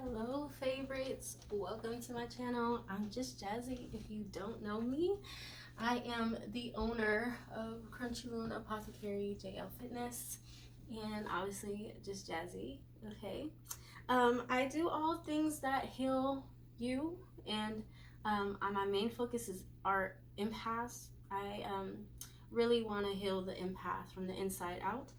Hello favorites, welcome to my channel. I'm just Jazzy. If you don't know me, I am the owner of Crunchyroll Apothecary JL Fitness, and obviously just Jazzy. Okay, I do all things that heal you, and my main focus is our empaths. I really want to heal the empath from the inside out.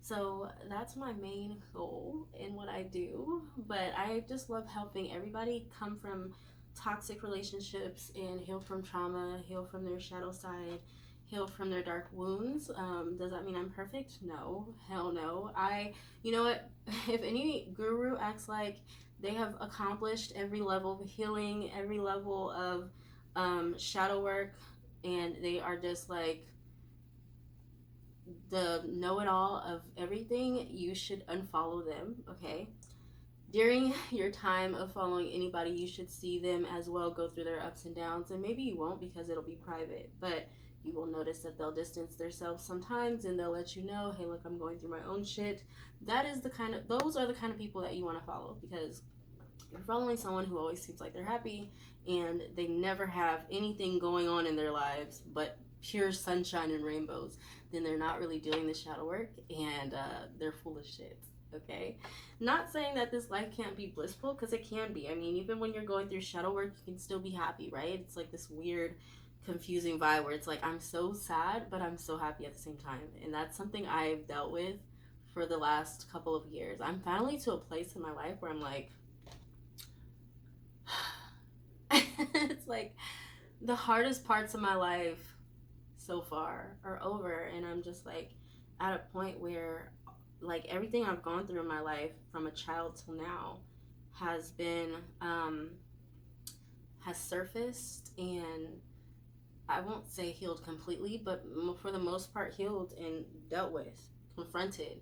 So that's my main goal in what I do. But I just love helping everybody come from toxic relationships and heal from trauma, heal from their shadow side, heal from their dark wounds. Does that mean I'm perfect? No, hell no. You know what? If any guru acts like they have accomplished every level of healing, every level of shadow work, and they are just like the know-it-all of everything, you should unfollow them. Okay, during your time of following anybody, you should see them as well, go through their ups and downs, and maybe you won't because it'll be private, but you will notice that they'll distance themselves sometimes, and they'll let you know, hey, look, I'm going through my own shit. Those are the kind of people that you want to follow, because you're following someone who always seems like they're happy and they never have anything going on in their lives but pure sunshine and rainbows, then they're not really doing the shadow work, and they're full of shit. Okay, not saying that this life can't be blissful, because it can be. I mean, even when you're going through shadow work, you can still be happy, right? It's like this weird confusing vibe where it's like I'm so sad but I'm so happy at the same time, and that's something I've dealt with for the last couple of years. I'm finally to a place in my life where I'm like it's like the hardest parts of my life so far are over, and I'm just like at a point where like everything I've gone through in my life from a child till now has been has surfaced, and I won't say healed completely, but for the most part healed and dealt with, confronted.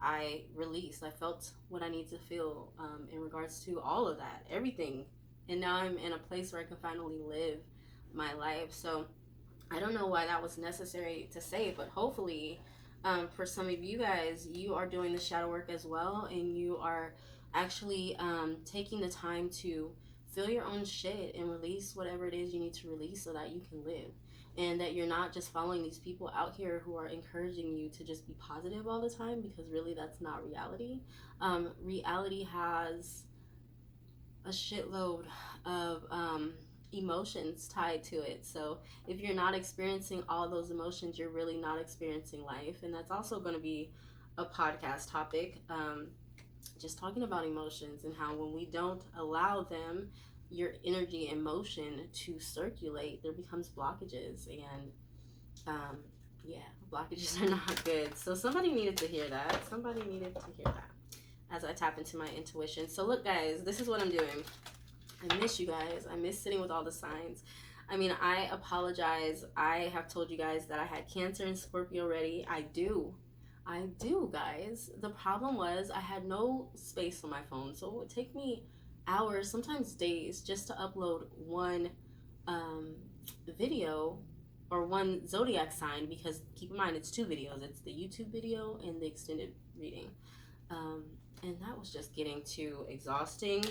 I released. I felt what I need to feel in regards to all of that, everything. And now I'm in a place where I can finally live my life. So I don't know why that was necessary to say, but hopefully for some of you guys, you are doing the shadow work as well, and you are actually taking the time to feel your own shit and release whatever it is you need to release so that you can live. And that you're not just following these people out here who are encouraging you to just be positive all the time, because really that's not reality. Reality has a shitload of emotions tied to it. So if you're not experiencing all those emotions, you're really not experiencing life. And that's also going to be a podcast topic, just talking about emotions and how when we don't allow them, your energy and motion to circulate, there becomes blockages. And yeah, blockages are not good. So somebody needed to hear that. Somebody needed to hear that as I tap into my intuition. So look, guys, this is what I'm doing. I miss you guys. I miss sitting with all the signs. I mean, I apologize. I have told you guys that I had Cancer and Scorpio ready. I do, guys. The problem was I had no space on my phone, so it would take me hours, sometimes days, just to upload one video or one zodiac sign, because keep in mind it's two videos. It's the YouTube video and the extended reading. And that was just getting too exhausting.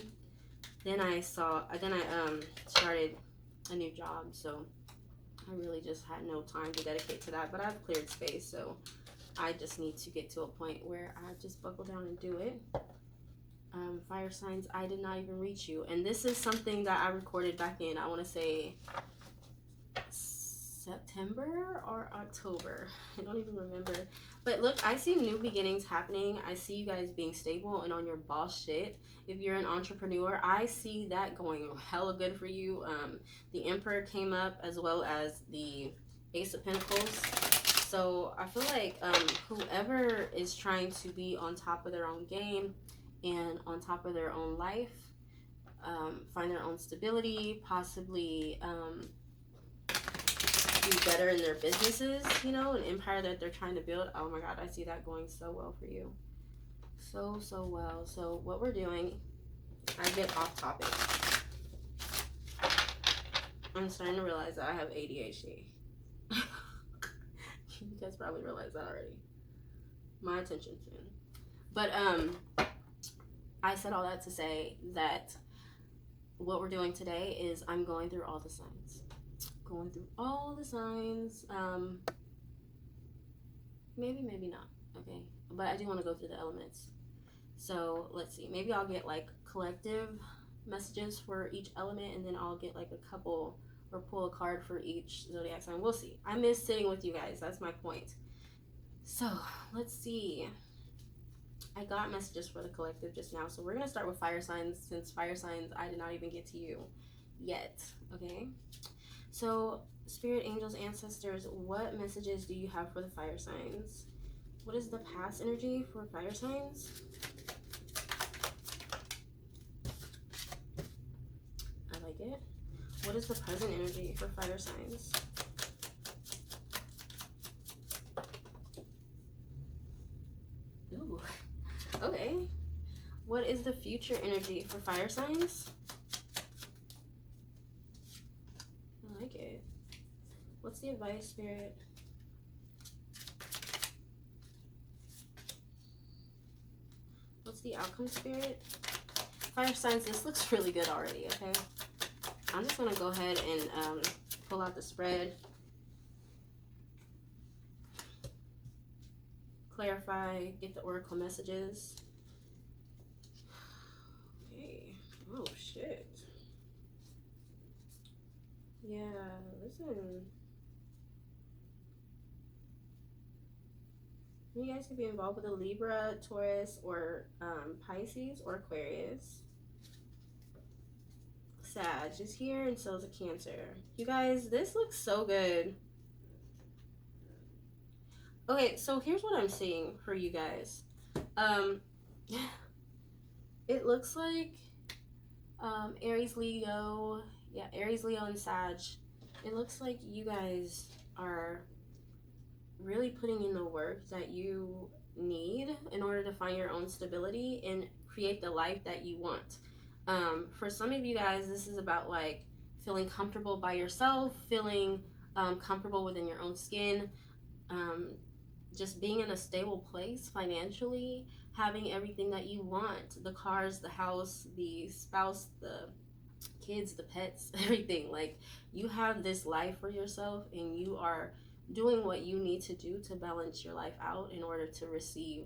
Then I started a new job, so I really just had no time to dedicate to that. But I've cleared space, so I just need to get to a point where I just buckle down and do it. Fire signs, I did not even reach you. And this is something that I recorded back in, I want to say, September or October. I don't even remember. But look, I see new beginnings happening. I see you guys being stable and on your boss shit. If you're an entrepreneur, I see that going hella good for you. The Emperor came up, as well as the Ace of Pentacles. So I feel like whoever is trying to be on top of their own game and on top of their own life, find their own stability, possibly do better in their businesses, you know, an empire that they're trying to build. Oh my god, I see that going so well for you. So well. So what we're doing, I get off topic. I'm starting to realize that I have ADHD. You guys probably realize that already. My attention span. But I said all that to say that what we're doing today is I'm going through all the signs. Going through all the signs. Maybe not. Okay. But I do want to go through the elements. So let's see. Maybe I'll get like collective messages for each element, and then I'll get like a couple or pull a card for each zodiac sign. We'll see. I miss sitting with you guys. That's my point. So let's see. I got messages for the collective just now. So we're going to start with fire signs, since fire signs I did not even get to you yet. Okay. So, spirit, angels, ancestors, what messages do you have for the fire signs? What is the past energy for fire signs? I like it. What is the present energy for fire signs? Ooh, okay. What is the future energy for fire signs? I like it. What's the advice, spirit? What's the outcome, spirit? Fire signs, this looks really good already, okay? I'm just gonna go ahead and pull out the spread. Clarify, get the oracle messages. Okay. Oh, shit. Yeah, listen. You guys could be involved with a Libra, Taurus, or Pisces, or Aquarius. Sag is here, and so is a Cancer. You guys, this looks so good. Okay, so here's what I'm seeing for you guys. It looks like Aries, Leo, yeah, Aries, Leo, and Sag. It looks like you guys are really putting in the work that you need in order to find your own stability and create the life that you want. For some of you guys, this is about like feeling comfortable by yourself, feeling comfortable within your own skin, just being in a stable place financially, having everything that you want, the cars, the house, the spouse, the kids, the pets, everything. Like, you have this life for yourself, and you are doing what you need to do to balance your life out in order to receive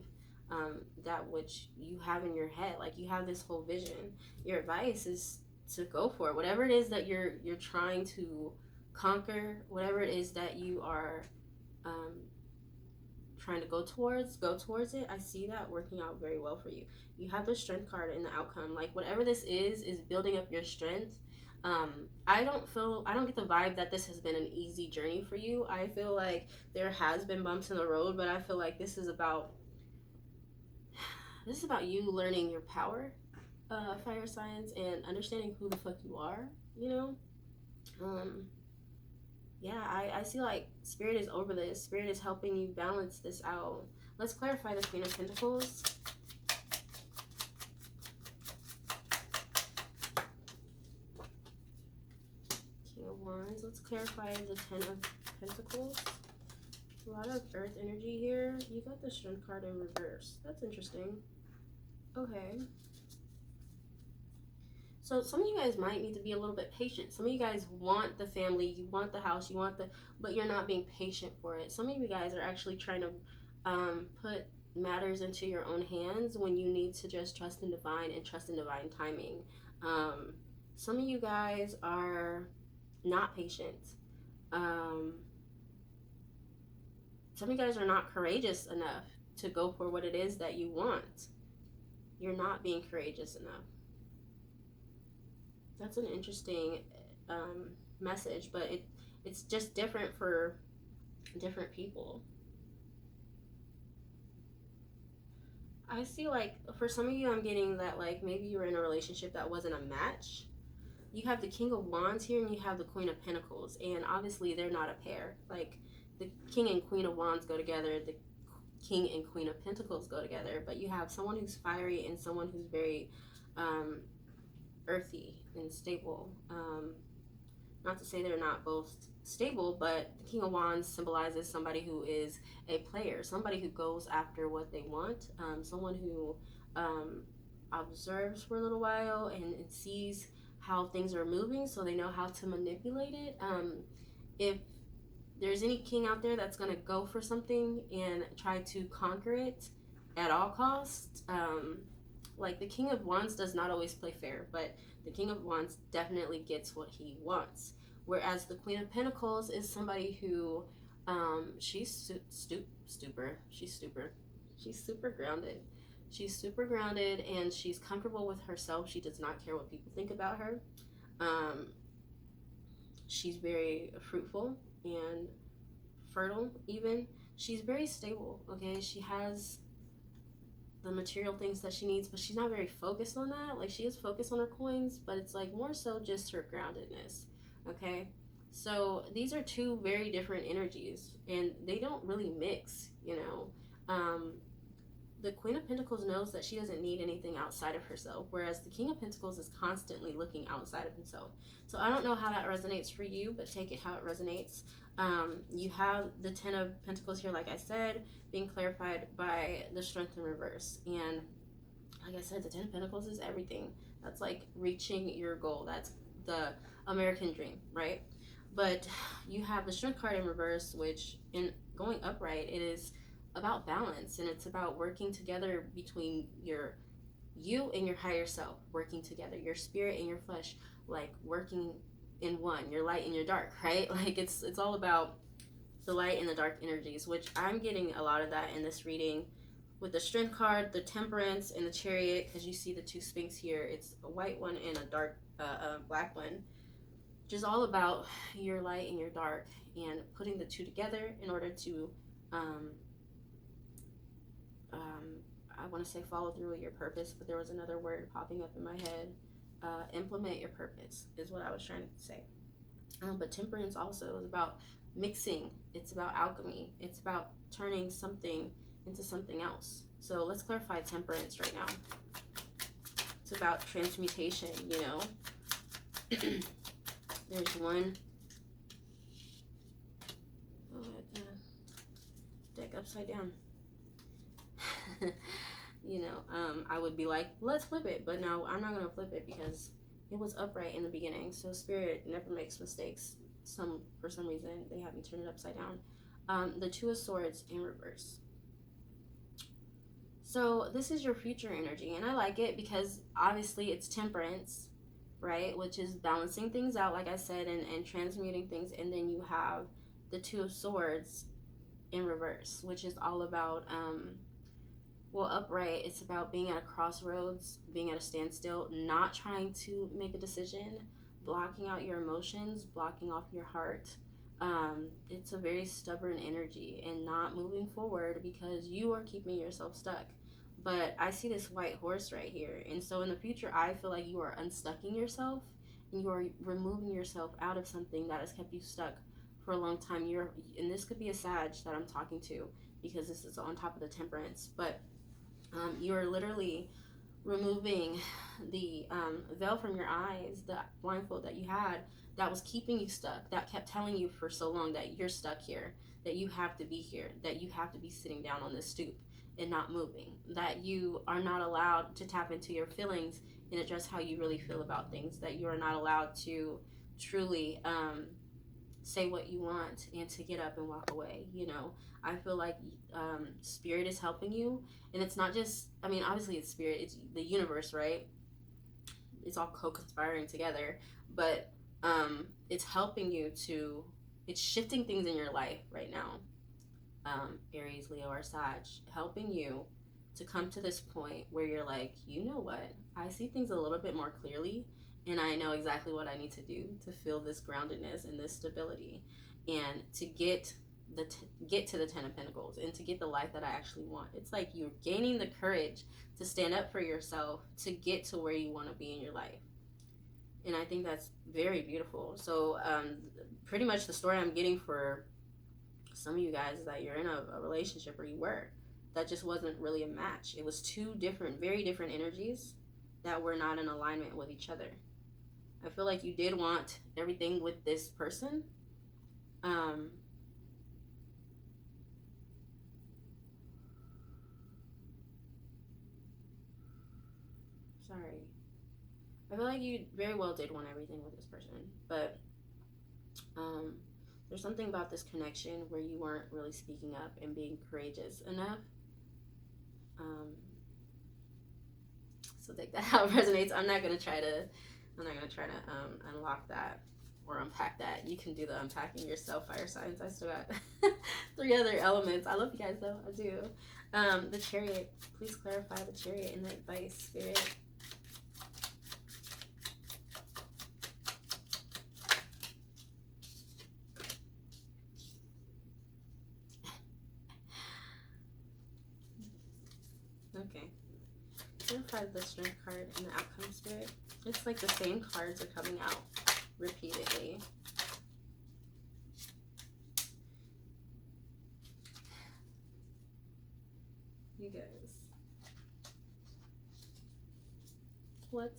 that which you have in your head. Like, you have this whole vision. Your advice is to go for it. Whatever it is that you're trying to conquer, whatever it is that you are trying to go towards it. I see that working out very well for you. You have the strength card in the outcome. Like, whatever this is building up your strength. I don't get the vibe that this has been an easy journey for you. I feel like there has been bumps in the road, but I feel like this is about you learning your power, fire signs, and understanding who the fuck you are, you know. Yeah, I see like spirit is over this. Spirit is helping you balance this out. Let's clarify the Queen of Pentacles. King of Wands. Let's clarify the Ten of Pentacles. A lot of earth energy here. You got the Strength card in reverse. That's interesting. Okay. So some of you guys might need to be a little bit patient. Some of you guys want the family, you want the house, but you're not being patient for it. Some of you guys are actually trying to put matters into your own hands when you need to just trust in divine and trust in divine timing. Some of you guys are not patient. Some of you guys are not courageous enough to go for what it is that you want. You're not being courageous enough. That's an interesting message, but it's just different for different people. I see, like, for some of you, I'm getting that, like, maybe you were in a relationship that wasn't a match. You have the King of Wands here, and you have the Queen of Pentacles, and obviously they're not a pair. Like, the King and Queen of Wands go together, the King and Queen of Pentacles go together, but you have someone who's fiery and someone who's very earthy and stable. Not to say they're not both stable, but the King of Wands symbolizes somebody who is a player, somebody who goes after what they want, someone who observes for a little while and sees how things are moving, so they know how to manipulate it. If there's any king out there that's going to go for something and try to conquer it at all costs, like the King of Wands does not always play fair, but the King of Wands definitely gets what he wants. Whereas the Queen of Pentacles is somebody who, she's stupor. She's super grounded. She's super grounded and she's comfortable with herself. She does not care what people think about her. Um, she's very fruitful and fertile, even. She's very stable, okay? She has the material things that she needs, but she's not very focused on that. Like, she is focused on her coins, but it's like more so just her groundedness, okay? So these are two very different energies and they don't really mix, you know. The Queen of Pentacles knows that she doesn't need anything outside of herself, whereas the King of Pentacles is constantly looking outside of himself. So I don't know how that resonates for you, but take it how it resonates. You have the Ten of Pentacles here, like I said, being clarified by the Strength in reverse. And like I said, the Ten of Pentacles is everything. That's like reaching your goal. That's the American dream, right? But you have the Strength card in reverse, which in going upright, it is about balance, and it's about working together between you and your higher self, working together, your spirit and your flesh, like working in one, your light and your dark, right? Like it's all about the light and the dark energies, which I'm getting a lot of that in this reading with the Strength card, the Temperance, and the Chariot, because you see the two Sphinx here. It's a white one and a dark black one, which is all about your light and your dark and putting the two together in order to I want to say follow through with your purpose, but there was another word popping up in my head. Implement your purpose is what I was trying to say. But temperance also is about mixing. It's about alchemy. It's about turning something into something else. So let's clarify temperance right now. It's about transmutation, you know. There's one. Oh, deck upside down. You know, I would be like, let's flip it, but no, I'm not gonna flip it because it was upright in the beginning. So Spirit never makes mistakes. For some reason they have me turn it upside down. The Two of Swords in reverse. So this is your future energy, and I like it because obviously it's temperance, right? Which is balancing things out, like I said, and transmuting things. And then you have the Two of Swords in reverse, which is all about upright, it's about being at a crossroads, being at a standstill, not trying to make a decision, blocking out your emotions, blocking off your heart. It's a very stubborn energy and not moving forward because you are keeping yourself stuck. But I see this white horse right here, and so in the future I feel like you are unstucking yourself and you are removing yourself out of something that has kept you stuck for a long time. And this could be a Sag that I'm talking to because this is on top of the Temperance, but you're literally removing the veil from your eyes, the blindfold that you had that was keeping you stuck, that kept telling you for so long that you're stuck here, that you have to be here, that you have to be sitting down on this stoop and not moving, that you are not allowed to tap into your feelings and address how you really feel about things, that you are not allowed to truly say what you want and to get up and walk away. You know, I feel like Spirit is helping you, and it's not just, I mean, obviously it's Spirit, it's the universe, right? It's all co-conspiring together, but it's helping you to, it's shifting things in your life right now, Aries, Leo, or Sag, helping you to come to this point where you're like, you know what, I see things a little bit more clearly, and I know exactly what I need to do to feel this groundedness and this stability, and to get to the Ten of Pentacles and to get the life that I actually want. It's like you're gaining the courage to stand up for yourself to get to where you want to be in your life. And I think that's very beautiful. So pretty much the story I'm getting for some of you guys is that you're in a relationship, or you were, that just wasn't really a match. It was two different, very different energies that were not in alignment with each other. I feel like you did want everything with this person, sorry. I feel like you very well did want everything with this person, but um, there's something about this connection where you weren't really speaking up and being courageous enough. Um, so take that how it resonates. I'm not gonna try to unlock that or unpack that. You can do the unpacking yourself, fire signs. I still got 3 other elements. I love you guys though. I do. The Chariot. Please clarify the Chariot and the advice, Spirit. Okay. Clarify the Strength card and the Outcome, Spirit. It's like the same cards are coming out repeatedly. You guys. What?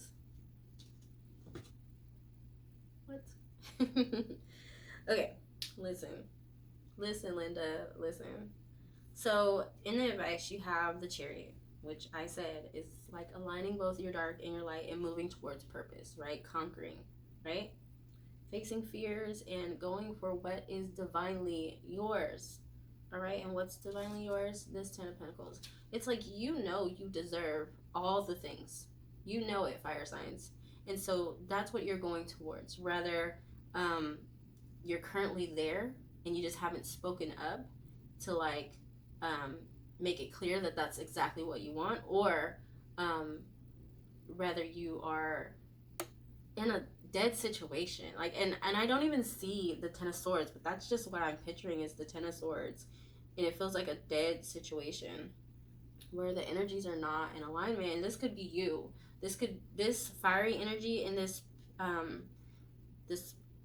Okay, listen, Linda, listen. So in the advice, you have the Chariot, which I said is like aligning both your dark and your light and moving towards purpose, right? Conquering, right? Facing fears and going for what is divinely yours. All right, and what's divinely yours? This 10 of Pentacles. It's like you deserve all the things. You know it, fire signs. And so that's what you're going towards. Rather, you're currently there and you just haven't spoken up to like make it clear that that's exactly what you want, or rather you are in a dead situation, like, and I don't even see the 10 of Swords, but that's just what I'm picturing is the 10 of Swords, and it feels like a dead situation where the energies are not in alignment. And this could be you. This fiery energy and this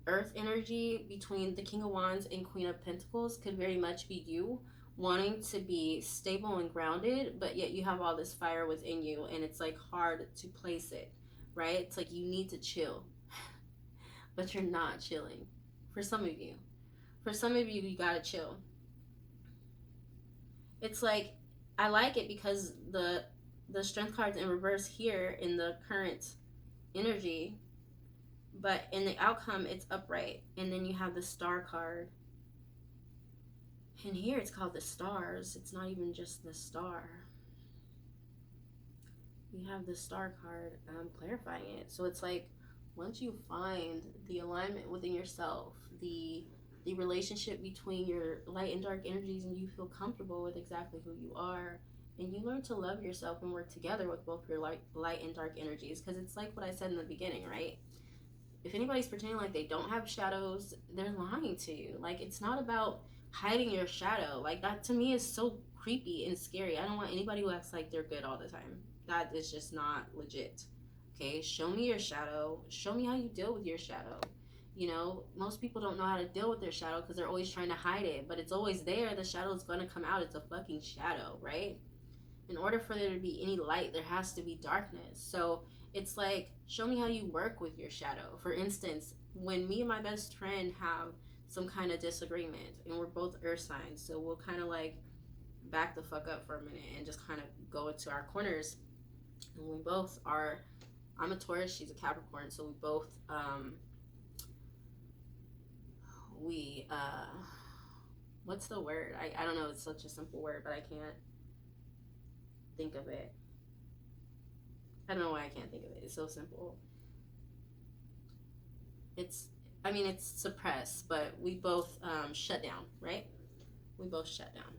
earth energy between the King of Wands and Queen of Pentacles could very much be you wanting to be stable and grounded, but yet you have all this fire within you and it's like hard to place it, right? It's like you need to chill, but you're not chilling. For some of you, you gotta chill. It's like, I like it because the Strength card's in reverse here in the current energy, but in the Outcome it's upright, and then you have the Star card, and here it's called the Stars. It's not even just the star. You have the Star card clarifying it. So it's like, once you find the alignment within yourself, the relationship between your light and dark energies, and you feel comfortable with exactly who you are, and you learn to love yourself and work together with both your light and dark energies. Because it's like what I said in the beginning, right? If anybody's pretending like they don't have shadows, they're lying to you. Like, it's not about hiding your shadow. Like, that to me is so creepy and scary. I don't want anybody who acts like they're good all the time. That is just not legit. Okay, show me your shadow. Show me how you deal with your shadow. You know, most people don't know how to deal with their shadow because they're always trying to hide it, but it's always there. The shadow is going to come out. It's a fucking shadow, right? In order for there to be any light, there has to be darkness. So it's like, show me how you work with your shadow. For instance, when me and my best friend have some kind of disagreement, and we're both earth signs, so we'll kind of like back the fuck up for a minute and just kind of go into our corners. And we both are, I'm a Taurus, she's a Capricorn, so we both what's the word? I don't know, it's such a simple word, but I can't think of it. I don't know why I can't think of it. It's so simple. It's suppressed, but we both shut down, right? We both shut down.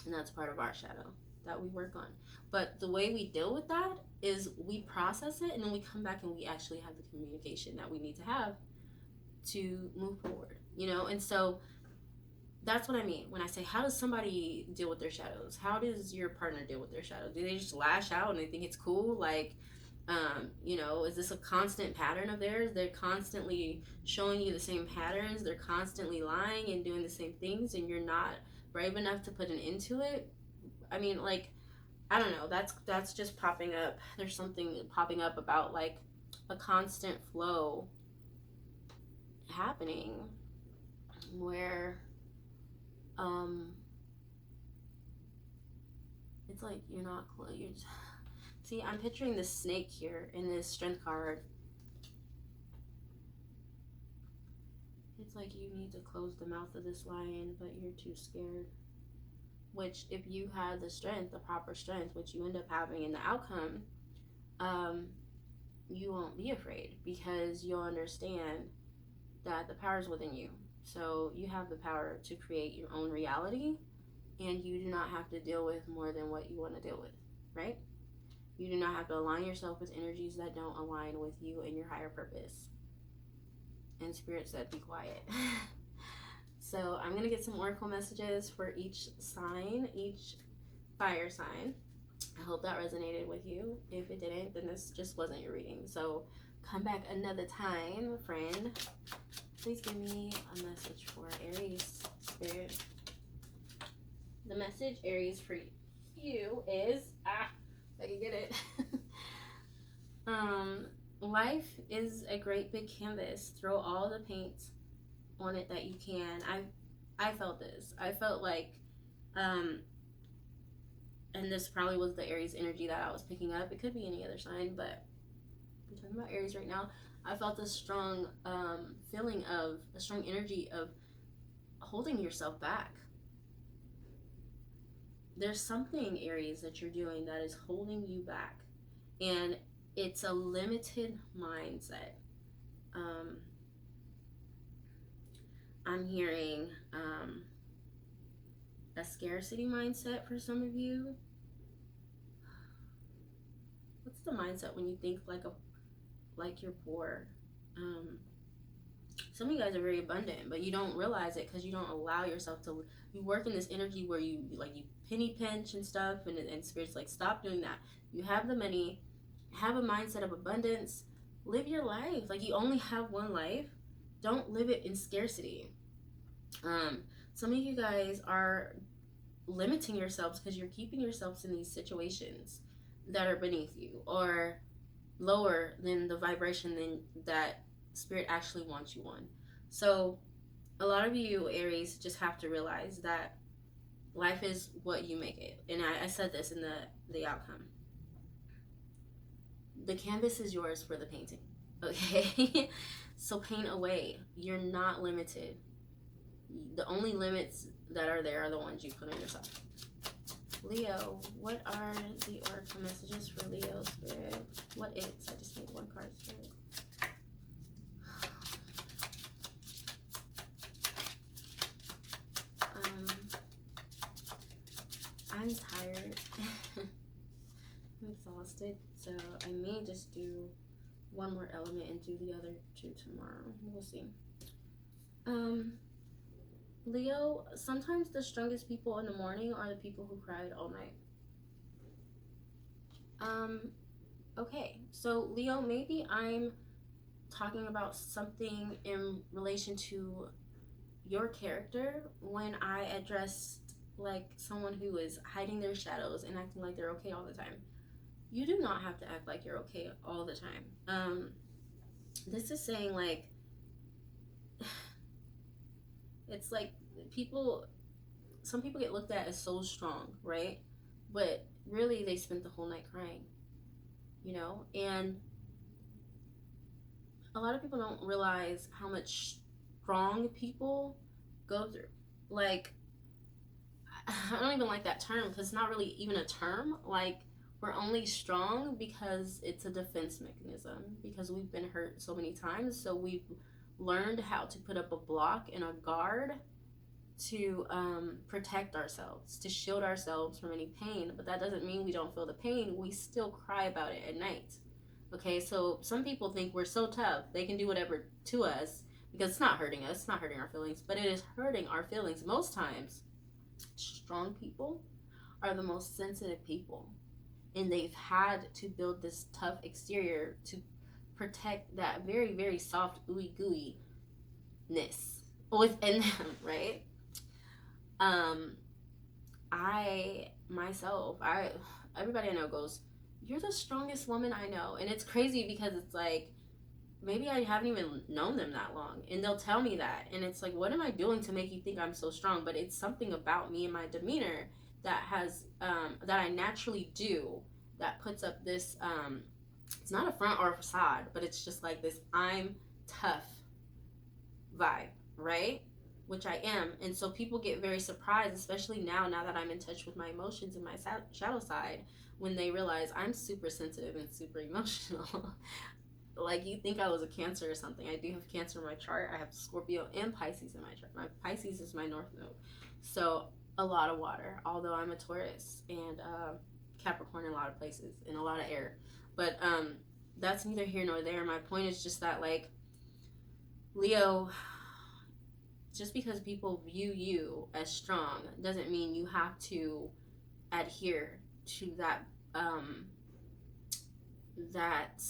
And that's part of our shadow that we work on. But the way we deal with that is we process it, and then we come back and we actually have the communication that we need to have to move forward, you know? And so that's what I mean when I say, how does somebody deal with their shadows? How does your partner deal with their shadow? Do they just lash out and they think it's cool? Like, you know, is this a constant pattern of theirs? They're constantly showing you the same patterns. They're constantly lying and doing the same things, and you're not brave enough to put an end to it. I mean, like, I don't know. That's just popping up. There's something popping up about like a constant flow happening where it's like you're not close. See, I'm picturing this snake here in this strength card. It's like you need to close the mouth of this lion, but you're too scared. Which, if you had the strength, the proper strength, which you end up having in the outcome, you won't be afraid because you'll understand that the power is within you. So you have the power to create your own reality, and you do not have to deal with more than what you want to deal with, right? You do not have to align yourself with energies that don't align with you and your higher purpose. And Spirit said, be quiet. So I'm going to get some oracle messages for each sign, each fire sign. I hope that resonated with you. If it didn't, then this just wasn't your reading. So come back another time, friend. Please give me a message for Aries, Spirit. The message, Aries, for you is, if I can get it. Life is a great big canvas. Throw all the paint on it that you can. I felt this. I felt like, and this probably was the Aries energy that I was picking up. It could be any other sign, but I'm talking about Aries right now. I felt a strong feeling of, a strong energy of holding yourself back. There's something, Aries, that you're doing that is holding you back. And it's a limited mindset. I'm hearing a scarcity mindset for some of you. What's the mindset when you think like you're poor? Some of you guys are very abundant, but you don't realize it because you don't allow yourself to. You work in this energy where you penny pinch and stuff, and Spirit's like, stop doing that. You have the money, have a mindset of abundance, live your life. Like, you only have one life. Don't live it in scarcity. Some of you guys are limiting yourselves because you're keeping yourselves in these situations that are beneath you or lower than the vibration than that Spirit actually wants you on. So a lot of you, Aries, just have to realize that life is what you make it. And I said this in the outcome. The canvas is yours for the painting, okay? So paint away. You're not limited. The only limits that are there are the ones you put on yourself. Leo, what are the oracle messages for Leo, Spirit? What is? I just need one card, Spirit. I'm tired. I'm exhausted, so I may just do one more element and do the other two tomorrow. We'll see. Leo, sometimes the strongest people in the morning are the people who cried all night. Okay, so Leo, maybe I'm talking about something in relation to your character when I addressed like someone who is hiding their shadows and acting like they're okay all the time. You do not have to act like you're okay all the time. This is saying like, it's like some people get looked at as so strong, right? But really they spent the whole night crying, you know? And a lot of people don't realize how much strong people go through. Like, I don't even like that term because it's not really even a term. Like, we're only strong because it's a defense mechanism, because we've been hurt so many times. So we've learned how to put up a block and a guard to protect ourselves, to shield ourselves from any pain. But that doesn't mean we don't feel the pain. We still cry about it at night. Okay, so some people think we're so tough, they can do whatever to us because it's not hurting us, it's not hurting our feelings, but it is hurting our feelings. Most times, strong people are the most sensitive people, and they've had to build this tough exterior to protect that very, very soft, ooey gooey-ness within them, right? Everybody I know goes, you're the strongest woman I know. And it's crazy because it's like, maybe I haven't even known them that long. And they'll tell me that. And it's like, what am I doing to make you think I'm so strong? But it's something about me and my demeanor that has, that I naturally do that puts up this it's not a front or a facade, but it's just like this I'm tough vibe, right? Which I am. And so people get very surprised, especially now that I'm in touch with my emotions and my shadow side, when they realize I'm super sensitive and super emotional. Like, you think I was a Cancer or something. I do have Cancer in my chart. I have Scorpio and Pisces in my chart. My Pisces is my North Node. So a lot of water, although I'm a Taurus and Capricorn in a lot of places and a lot of air. But that's neither here nor there. My point is just that, like, Leo, just because people view you as strong doesn't mean you have to adhere to that that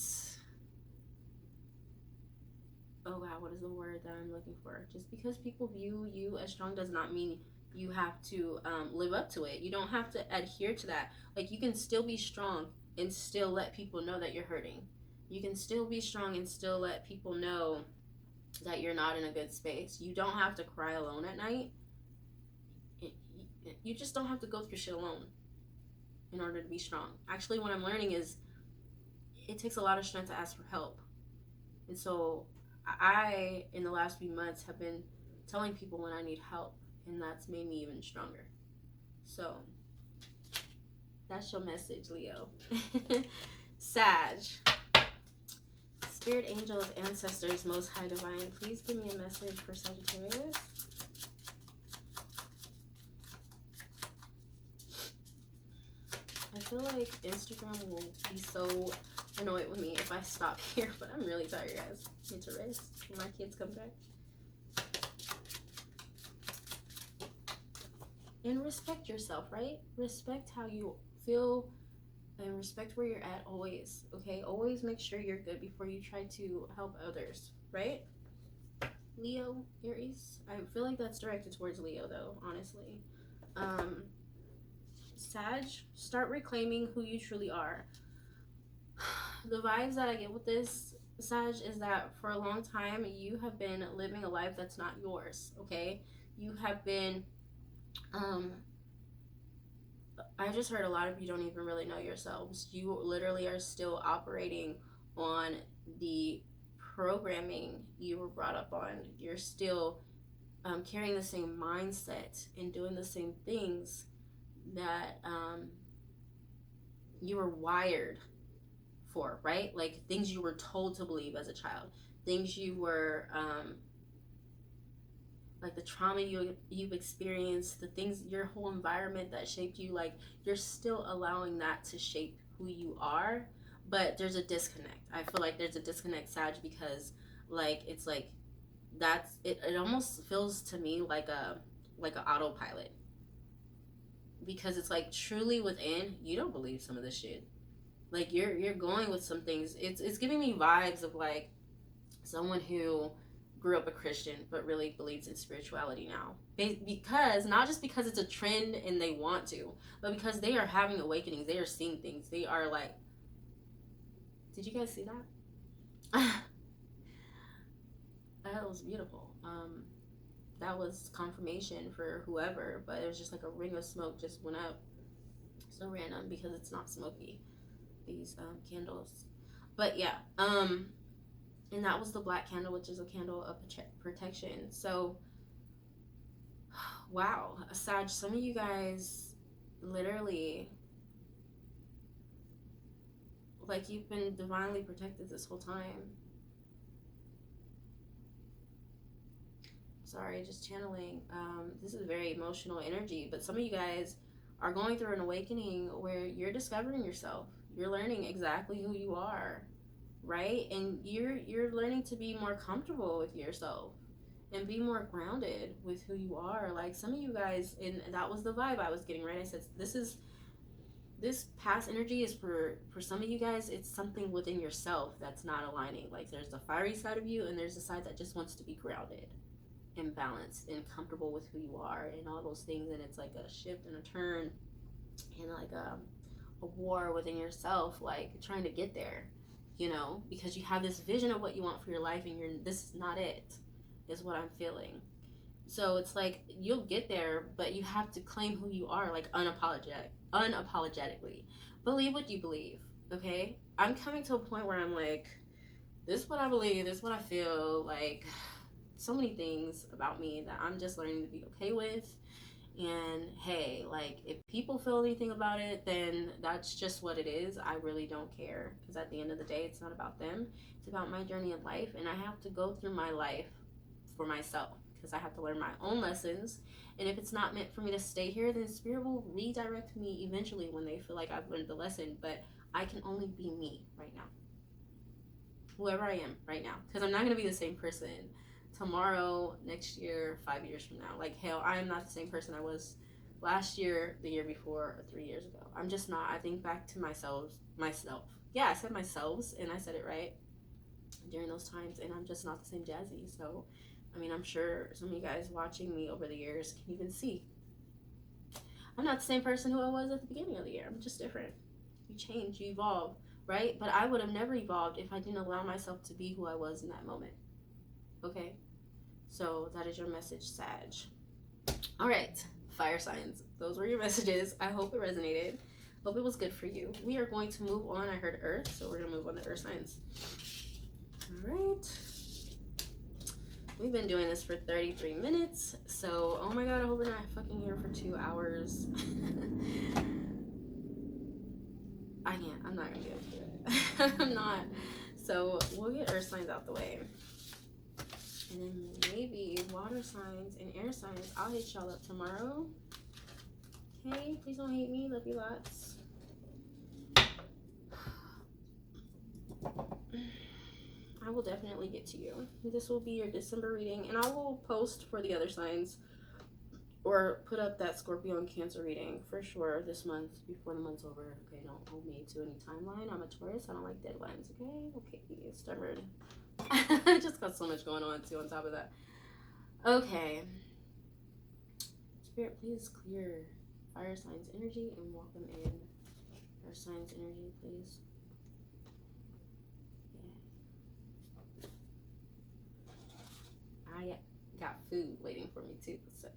oh god, what is the word that I'm looking for? Just because people view you as strong does not mean you have to live up to it. You don't have to adhere to that. Like, you can still be strong and still let people know that you're hurting. You can still be strong and still let people know that you're not in a good space. You don't have to cry alone at night. You just don't have to go through shit alone in order to be strong. Actually, what I'm learning is it takes a lot of strength to ask for help. And so I, in the last few months, have been telling people when I need help, and that's made me even stronger. So that's your message, Leo. Sag. Spirit angels, ancestors, most high divine, please give me a message for Sagittarius. I feel like Instagram will be so annoyed with me if I stop here, but I'm really tired, guys. I need to rest when my kids come back. And respect yourself, right? Respect how you feel and respect where you're at always, okay? Always make sure you're good before you try to help others, right? Leo, Aries. I feel like that's directed towards Leo, though, honestly. Sag, start reclaiming who you truly are. The vibes that I get with this, Sag, is that for a long time you have been living a life that's not yours, okay? You have been I just heard a lot of you don't even really know yourselves. You literally are still operating on the programming you were brought up on. You're still carrying the same mindset and doing the same things that you were wired for, right? Like, things you were told to believe as a child, things you were like the trauma you've experienced, the things, your whole environment that shaped you, like, you're still allowing that to shape who you are. But there's a disconnect. I feel like there's a disconnect, Sag, because, like, it's like that's it. It almost feels to me like an autopilot, because it's like truly within you don't believe some of this shit. Like, you're going with some things. It's giving me vibes of like someone who grew up a Christian but really believes in spirituality now, because not just because it's a trend and they want to, but because they are having awakenings. They are seeing things. They are like, did you guys see that? That was beautiful. That was confirmation for whoever, but it was just like a ring of smoke just went up. So random because it's not smoky, these candles. But yeah, and that was the black candle, which is a candle of protection. So wow, Sag, some of you guys literally, like, you've been divinely protected this whole time. Sorry, just channeling. This is very emotional energy, but some of you guys are going through an awakening where you're discovering yourself. You're learning exactly who you are, right? And you're learning to be more comfortable with yourself and be more grounded with who you are. Like, some of you guys, and that was the vibe I was getting, right? I said this past energy is for some of you guys. It's something within yourself that's not aligning. Like, there's the fiery side of you and there's the side that just wants to be grounded and balanced and comfortable with who you are and all those things. And it's like a shift and a turn and like a war within yourself, like trying to get there, because you have this vision of what you want for your life and this is not it, is what I'm feeling. So it's like you'll get there, but you have to claim who you are, like unapologetically. Believe what you believe, okay? I'm coming to a point where I'm like, this is what I believe, this is what I feel, like so many things about me that I'm just learning to be okay with. And hey, like if people feel anything about it, then that's just what it is. I really don't care because at the end of the day, it's not about them. It's about my journey in life, and I have to go through my life for myself because I have to learn my own lessons. And if it's not meant for me to stay here, then spirit will redirect me eventually when they feel like I've learned the lesson. But I can only be me right now, whoever I am right now, because I'm not going to be the same person tomorrow, next year, 5 years from now. Like, hell, I am not the same person I was last year, the year before, or 3 years ago. I'm just not. I think back to myself. Yeah, I said myself, and I said it right during those times, and I'm just not the same Jazzy. So, I mean, I'm sure some of you guys watching me over the years can even see. I'm not the same person who I was at the beginning of the year. I'm just different. You change, you evolve, right? But I would have never evolved if I didn't allow myself to be who I was in that moment. Okay? So that is your message, Sag. All right, fire signs. Those were your messages. I hope it resonated. Hope it was good for you. We are going to move on. I heard Earth, so we're going to move on to Earth signs. All right. We've been doing this for 33 minutes, so oh my god, I hope we're not fucking here for 2 hours. I can't. I'm not going to be able to do it. I'm not. So we'll get Earth signs out the way. And then maybe water signs and air signs. I'll hit y'all up tomorrow. Okay? Please don't hate me. Love you lots. I will definitely get to you. This will be your December reading. And I will post for the other signs. Or put up that Scorpio and Cancer reading for sure this month before the month's over. Okay? Don't hold me to any timeline. I'm a Taurus. I don't like deadlines. Okay? Okay. Stubborn. I just got so much going on too on top of that. Okay. Spirit, please clear fire signs energy and walk them in. Earth signs energy, please. Yeah. I got food waiting for me too, so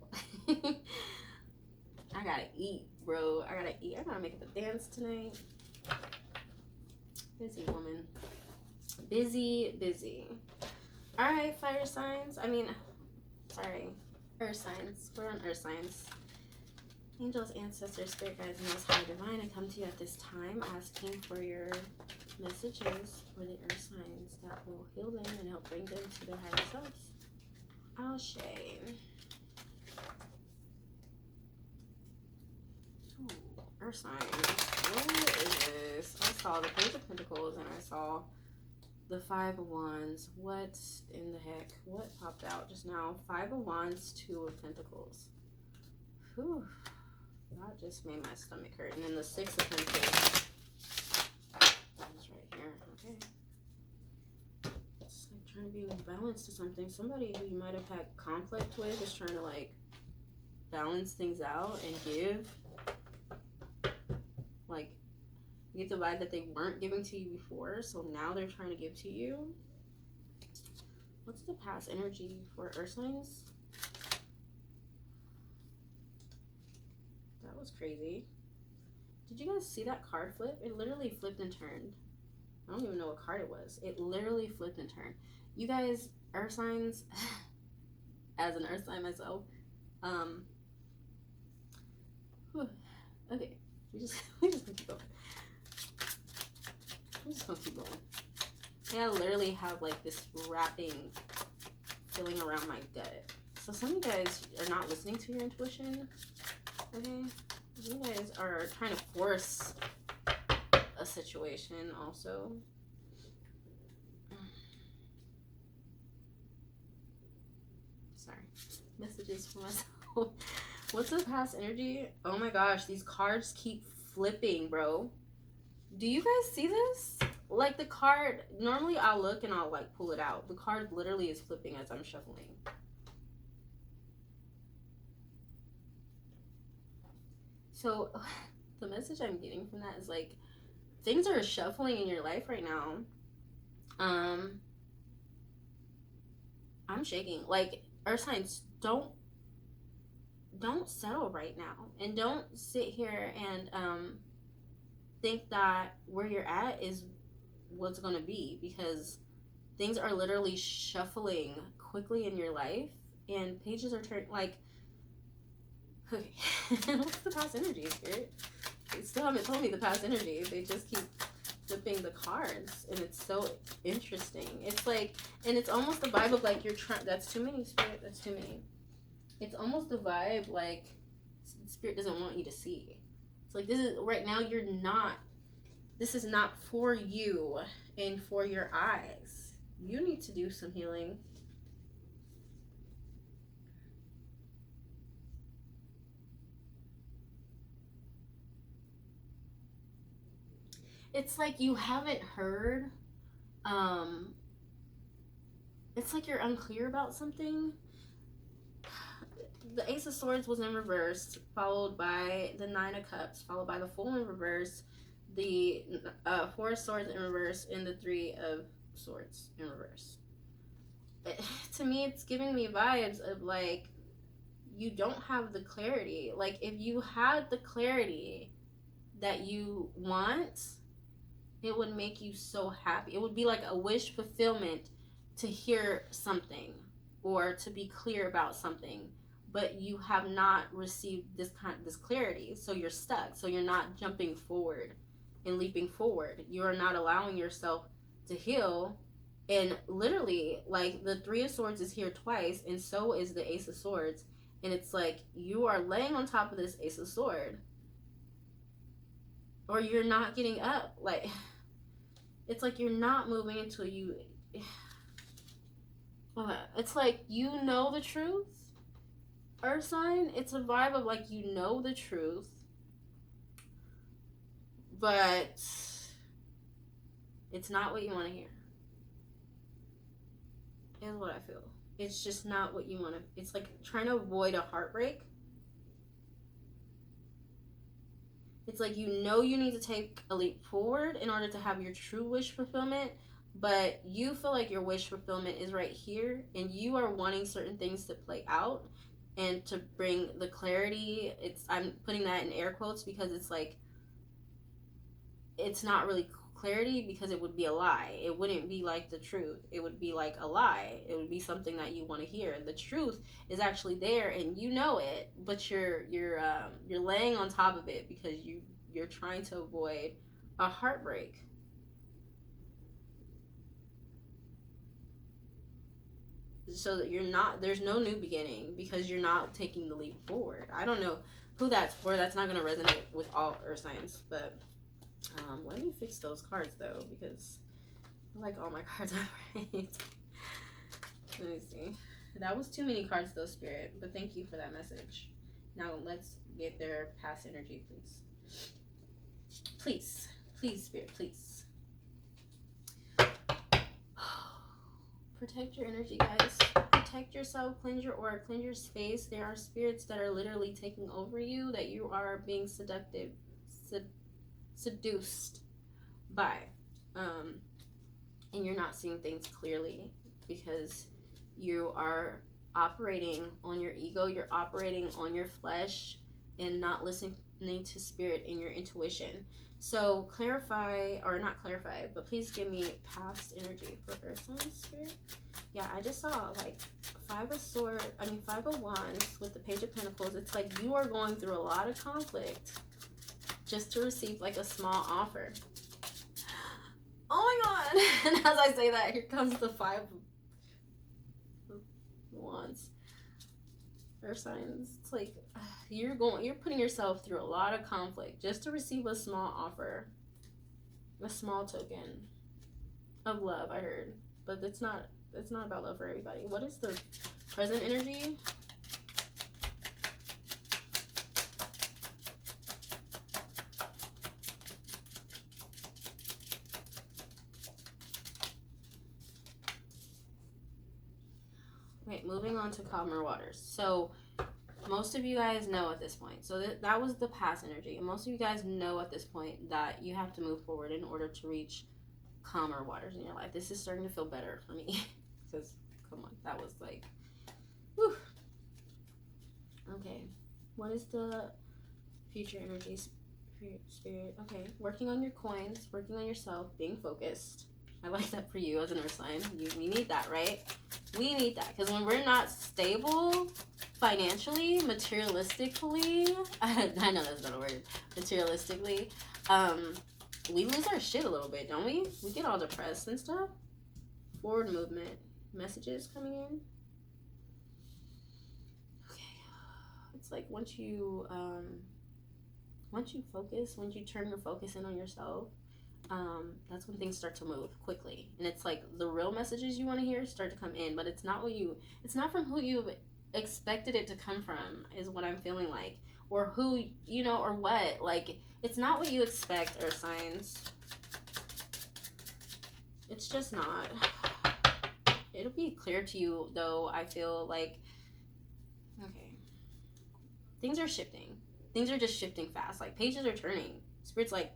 I gotta eat, bro. I gotta eat. I gotta make up a dance tonight. Busy woman. Busy. Alright, fire signs. Earth signs. We're on Earth signs. Angels, ancestors, spirit guides, and most high divine, I come to you at this time asking for your messages for the Earth signs that will heal them and help bring them to their higher selves. Ashe. Earth signs. What is this? I saw the Page of Pentacles and I saw the Five of Wands. What in the heck? What popped out just now? Five of Wands, Two of Pentacles. Whew. That just made my stomach hurt. And then the Six of Pentacles. That's right here. Okay. It's like trying to be balanced to something. Somebody who you might have had conflict with is trying to like balance things out and give. Like, you get the vibe that they weren't giving to you before, so now they're trying to give to you. What's the past energy for Earth signs? That was crazy. Did you guys see that card flip? It literally flipped and turned. I don't even know what card it was. It literally flipped and turned. You guys, Earth signs, as an Earth sign myself, okay, we just gonna keep going. I'm just gonna keep going. Yeah, I literally have like this wrapping feeling around my gut. So some of you guys are not listening to your intuition, okay? You guys are trying to force a situation also. Sorry. Messages for myself. What's the past energy? Oh my gosh, these cards keep flipping, bro. Do you guys see this? Like the card, normally I'll look and I'll like pull it out. The card literally is flipping as I'm shuffling. So the message I'm getting from that is like, things are shuffling in your life right now. I'm shaking. Like, Earth signs, don't don't settle right now, and don't sit here and think that where you're at is what's going to be, because things are literally shuffling quickly in your life, and pages are turning. Like, okay, what's the past energy, Spirit? They still haven't told me the past energy. They just keep flipping the cards, and it's so interesting. It's like, and it's almost the vibe of like you're trying. That's too many, Spirit. That's too many. It's almost the vibe like Spirit doesn't want you to see. It's like, this is right now. You're not. This is not for you and for your eyes. You need to do some healing. It's like you haven't heard. It's like you're unclear about something. The Ace of Swords was in reverse, followed by the Nine of Cups, followed by the Fool in reverse, the Four of Swords in reverse, and the Three of Swords in reverse. To me, it's giving me vibes of like, you don't have the clarity. Like, if you had the clarity that you want, it would make you so happy. It would be like a wish fulfillment to hear something or to be clear about something, but you have not received this clarity, so you're stuck. So you're not jumping forward and leaping forward. You are not allowing yourself to heal. And literally, like, the Three of Swords is here twice, and so is the Ace of Swords. And it's like you are laying on top of this Ace of Sword, or you're not getting up. Like, it's like you're not moving until you. It's like, you know the truth, Earth sign. It's a vibe of like, you know the truth, but it's not what you want to hear. Is what I feel. It's just not what you want to. It's like trying to avoid a heartbreak. It's like, you know, you need to take a leap forward in order to have your true wish fulfillment, but you feel like your wish fulfillment is right here, and you are wanting certain things to play out and to bring the clarity. I'm putting that in air quotes because it's like, it's not really clarity, because it would be a lie. It wouldn't be like the truth. It would be like a lie. It would be something that you want to hear. The truth is actually there, and you know it, but you're laying on top of it because you're trying to avoid a heartbreak. So that you're not, there's no new beginning because you're not taking the leap forward. I don't know who that's for. That's not going to resonate with all earth signs, but let me fix those cards though, because I like all my cards right. Let me see. That was too many cards though, Spirit, but thank you for that message. Now let's get their past energy, please. Please, please, Spirit, please. Protect your energy, guys. Protect yourself, cleanse your aura, cleanse your space. There are spirits that are literally taking over you, that you are being seduced by, and you're not seeing things clearly because you are operating on your ego, you're operating on your flesh, and not listening to spirit and your intuition. So clarify, or not clarify, but please give me past energy for earth sign, Spirit. Yeah, I just saw like Five of Wands with the Page of Pentacles. It's like you are going through a lot of conflict just to receive like a small offer. Oh my god. And as I say that, here comes the Five of Wands. Earth signs. It's like you're putting yourself through a lot of conflict just to receive a small offer, a small token of love. I heard, but it's not about love for everybody. What is the present energy? Okay, moving on to calmer waters. So most of you guys know at this point. So that was the past energy. And most of you guys know at this point that you have to move forward in order to reach calmer waters in your life. This is starting to feel better for me. Because, come on, that was like, whew. Okay. What is the future energy spirit? Okay, working on your coins, working on yourself, being focused. I like that for you as an earth sign. We need that, right? We need that because when we're not stable financially, materialistically, I know that's not a word, materialistically, we lose our shit a little bit, don't we? We get all depressed and stuff. Forward movement. Messages coming in. Okay. It's like once you focus, once you turn your focus in on yourself, that's when things start to move quickly. And it's like the real messages you want to hear start to come in, but it's not from who you expected it to come from, is what I'm feeling like. Or who, or what. Like, it's not what you expect, earth signs. It's just not. It'll be clear to you, though, I feel like, okay, things are shifting. Things are just shifting fast. Like, pages are turning. Spirit's like,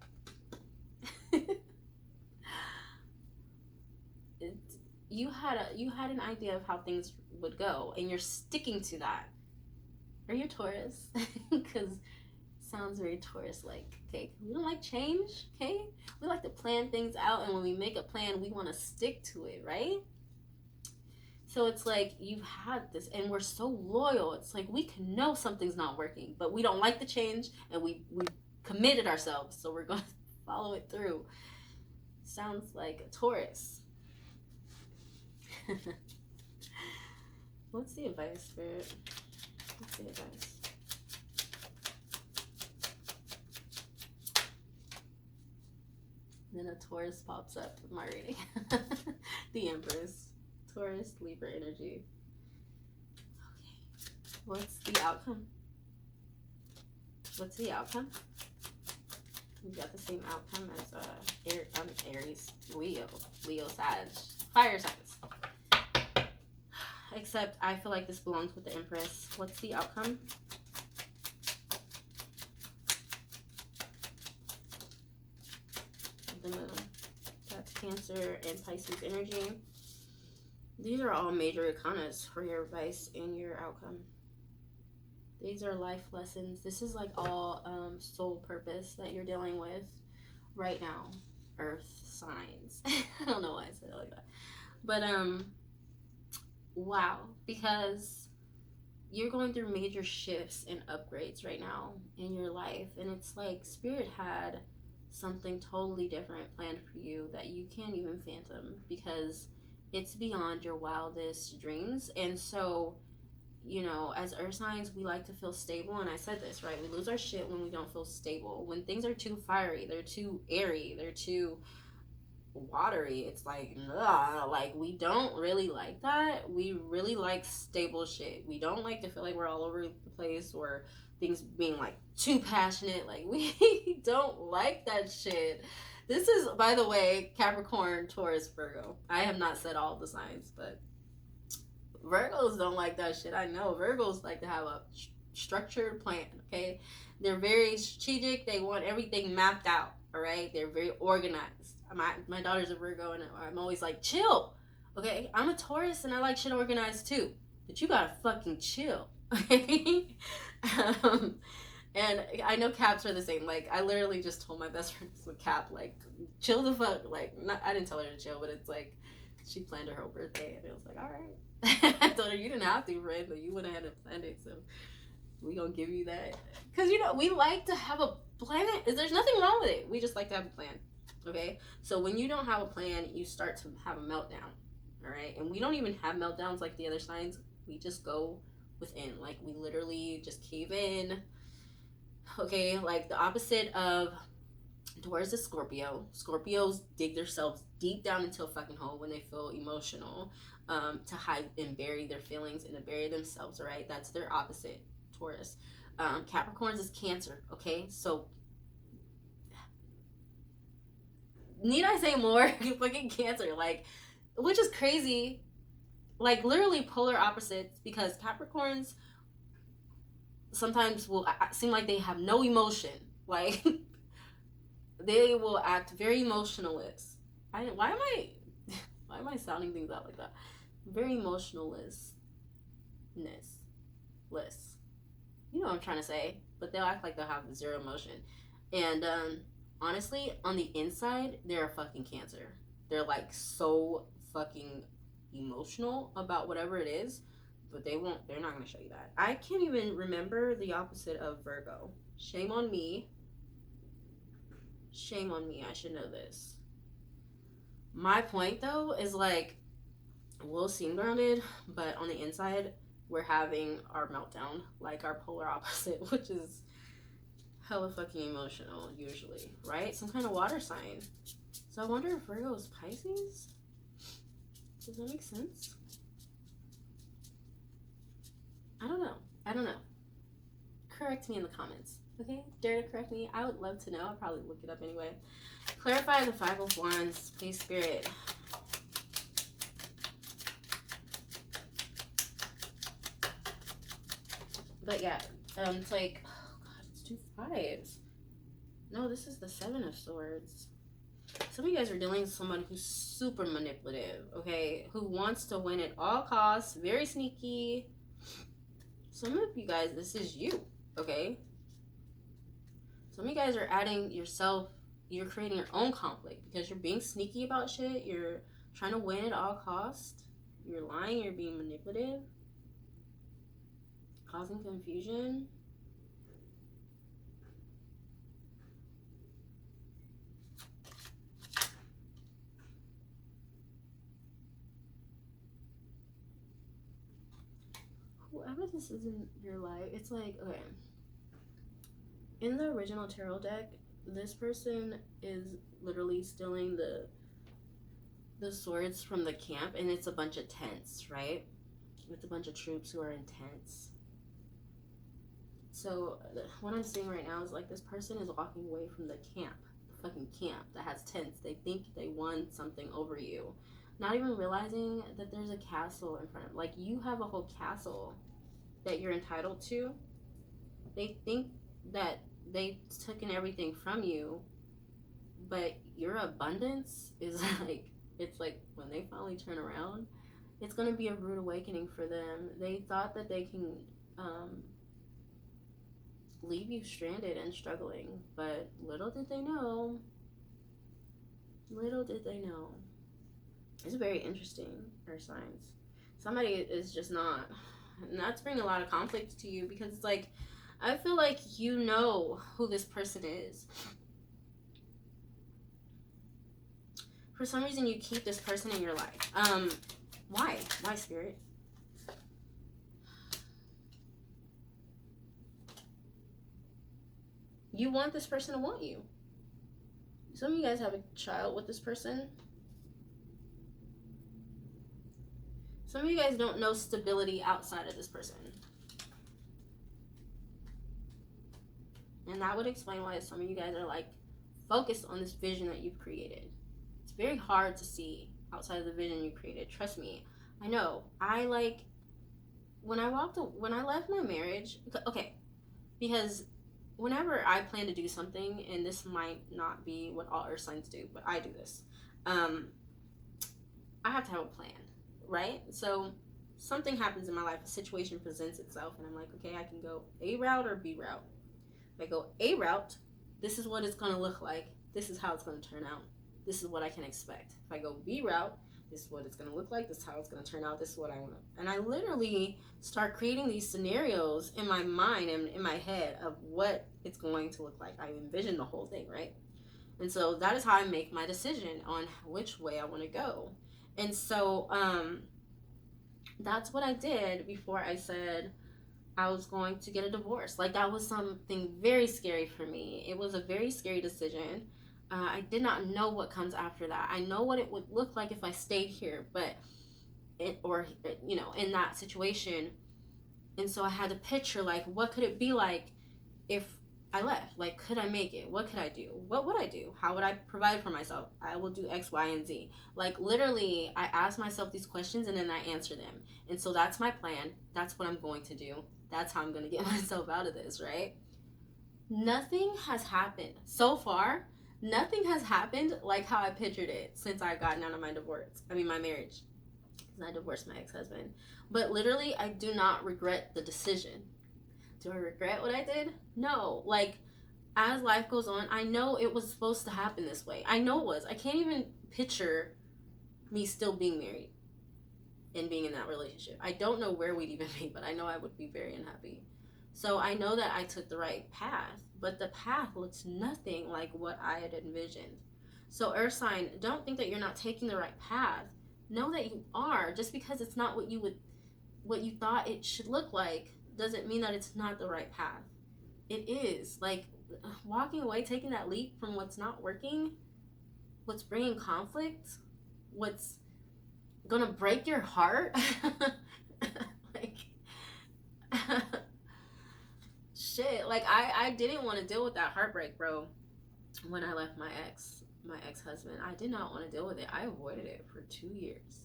you had an idea of how things would go, and you're sticking to that. Are you a Taurus? Because sounds very Taurus-like. Okay, we don't like change. Okay, we like to plan things out, and when we make a plan, we want to stick to it, right? So it's like you've had this, and we're so loyal. It's like we can know something's not working, but we don't like the change, and we committed ourselves, so we're going to follow it through. Sounds like a Taurus. What's the advice, Spirit? What's the advice? Then a Taurus pops up in my reading. The Empress. Taurus, Libra energy. Okay. What's the outcome? What's the outcome? We got the same outcome as Aries, Leo, Sag, fire signs. Except I feel like this belongs with the Empress. What's the outcome? The Moon. That's Cancer and Pisces energy. These are all major arcanas for your advice and your outcome. These are life lessons. This is like all soul purpose that you're dealing with right now. Earth signs. I don't know why I said it like that. But wow, because you're going through major shifts and upgrades right now in your life, and it's like Spirit had something totally different planned for you that you can't even fathom, because it's beyond your wildest dreams. And so, as earth signs, we like to feel stable, and I said this, right? We lose our shit when we don't feel stable. When things are too fiery, they're too airy, they're too watery, it's like, ugh, like, we don't really like that. We really like stable shit. We don't like to feel like we're all over the place, or things being like too passionate. Like, we don't like that shit. This is, by the way, Capricorn, Taurus, Virgo. I have not said all the signs, but Virgos don't like that shit. I know Virgos like to have a structured plan. Okay, they're very strategic. They want everything mapped out. All right, they're very organized. My daughter's a Virgo, and I'm always like, chill. Okay, I'm a Taurus, and I like shit organized too, but you gotta fucking chill. Okay. And I know Caps are the same. Like, I literally just told my best friend with Cap, like, chill the fuck. Like, I didn't tell her to chill, but it's like she planned her whole birthday, and it was like, all right. I told her you didn't have to, friend, but you went ahead and planned it, so we gonna give you that. Because, we like to have a plan. There's nothing wrong with it. We just like to have a plan. Okay? So when you don't have a plan, you start to have a meltdown. All right? And we don't even have meltdowns like the other signs. We just go within. Like, we literally just cave in. Okay? Like, the opposite of Taurus is Scorpio. Scorpios dig themselves deep down into a fucking hole when they feel emotional, to hide and bury their feelings and to bury themselves, all right? That's their opposite, Taurus. Capricorns is Cancer, okay? So, need I say more? Fucking Cancer, like, which is crazy. Like, literally polar opposites, because Capricorns sometimes will seem like they have no emotion. Like, they will act very emotionless. Why am I sounding things out like that? Very emotionless. You know what I'm trying to say. But they'll act like they'll have zero emotion. And honestly, on the inside, they're a fucking cancer. They're like so fucking emotional about whatever it is, but they're not gonna show you that. I can't even remember the opposite of Virgo. Shame on me. Shame on me. I should know this. My point though is like, we'll seem grounded, but on the inside, we're having our meltdown, like our polar opposite, which is hella fucking emotional, usually, right? Some kind of water sign. So I wonder if Virgo is Pisces? Does that make sense? I don't know. I don't know. Correct me in the comments, okay? Dare to correct me. I would love to know. I'll probably look it up anyway. Clarify the Five of Wands, please, Spirit. But yeah, it's like, oh god, it's 2 5s. No, this is the Seven of Swords. Some of you guys are dealing with someone who's super manipulative, okay? Who wants to win at all costs, very sneaky. Some of you guys, this is you, okay? Some of you guys are adding yourself, you're creating your own conflict because you're being sneaky about shit, you're trying to win at all costs, you're lying, you're being manipulative, causing confusion. Whoever this is in your life, it's like, okay, in the original tarot deck, this person is literally stealing the swords from the camp, and it's a bunch of tents, right? It's a bunch of troops who are in tents. So what I'm seeing right now is like this person is walking away from the camp, the fucking camp that has tents. They think they won something over you, not even realizing that there's a castle in front of them. Like, you have a whole castle that you're entitled to. They think that they've taken everything from you, but your abundance is like, it's like when they finally turn around, it's going to be a rude awakening for them. They thought that they can leave you stranded and struggling, but little did they know, it's very interesting, earth signs. Somebody is just not, and that's bringing a lot of conflict to you, because it's like, I feel like you know who this person is. For some reason, you keep this person in your life. Why? Why, Spirit? You want this person to want you. Some of you guys have a child with this person. Some of you guys don't know stability outside of this person. And that would explain why some of you guys are like focused on this vision that you've created. It's very hard to see outside of the vision you created. Trust me. I know. I like, when I left my marriage, okay, because whenever I plan to do something, and this might not be what all earth signs do, but I do this, I have to have a plan, right? So something happens in my life, a situation presents itself, and I'm like, okay, I can go A route or B route. If I go A route, this is what it's going to look like. This is how it's going to turn out. This is what I can expect. If I go B route, this is what it's going to look like. This is how it's going to turn out. This is what I want to. And I literally start creating these scenarios in my mind and in my head of what it's going to look like. I envision the whole thing, right? And so that is how I make my decision on which way I want to go. And so that's what I did before I said I was going to get a divorce. Like, that was something very scary for me. It was a very scary decision. I did not know what comes after that. I know what it would look like if I stayed here, but in that situation. And so I had to picture, like, what could it be like if I left? Like, could I make it? What could I do? What would I do? How would I provide for myself? I will do X, Y, and Z. Like, literally, I ask myself these questions and then I answer them. And so that's my plan. That's what I'm going to do. That's how I'm going to get myself out of this, right? Nothing has happened so far. Nothing has happened like how I pictured it since I gotten out of my marriage. Because I divorced my ex-husband. But literally, I do not regret the decision. Do I regret what I did? No. Like, as life goes on, I know it was supposed to happen this way. I know it was. I can't even picture me still being married and being in that relationship. I don't know where we'd even be, but I know I would be very unhappy. So I know that I took the right path, but the path looks nothing like what I had envisioned. So, Earth sign, don't think that you're not taking the right path. Know that you are. Just because it's not what you thought it should look like doesn't mean that it's not the right path. It is. Like, walking away, taking that leap from what's not working, what's bringing conflict, what's gonna break your heart. Like, shit. Like, I didn't want to deal with that heartbreak, bro. When I left my ex-husband, I did not want to deal with it. I avoided it for 2 years.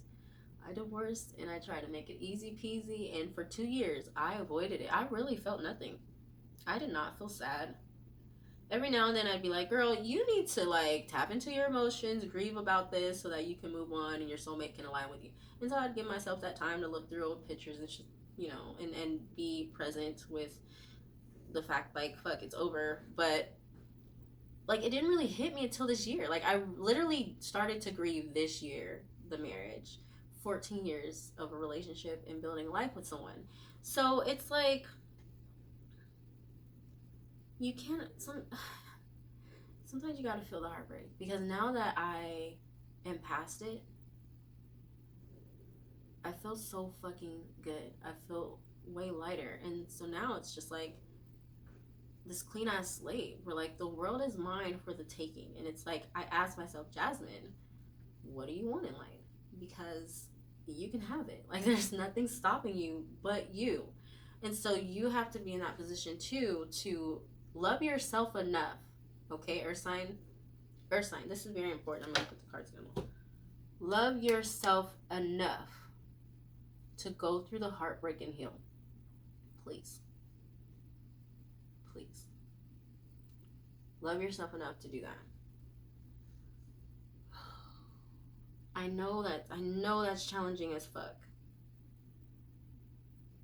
I divorced and I tried to make it easy peasy, and for 2 years I avoided it. I really felt nothing. I did not feel sad. Every now and then I'd be like, girl, you need to like tap into your emotions, grieve about this so that you can move on and your soulmate can align with you. And so I'd give myself that time to look through old pictures and and be present with the fact, like, fuck, it's over. But like, it didn't really hit me until this year. Like, I literally started to grieve this year, the marriage. 14 years of a relationship and building life with someone. So it's like, you can't sometimes you gotta feel the heartbreak, because now that I am past it, I feel so fucking good. I feel way lighter. And so now it's just like this clean ass slate where like the world is mine for the taking. And it's like, I ask myself, Jasmine, what do you want in life? Because you can have it. Like, there's nothing stopping you but you. And so you have to be in that position too, to love yourself enough. Okay, Earth sign? Earth sign, this is very important. I'm gonna put the cards down. Love yourself enough to go through the heartbreak and heal. Please. Please. Love yourself enough to do that. I know that's challenging as fuck.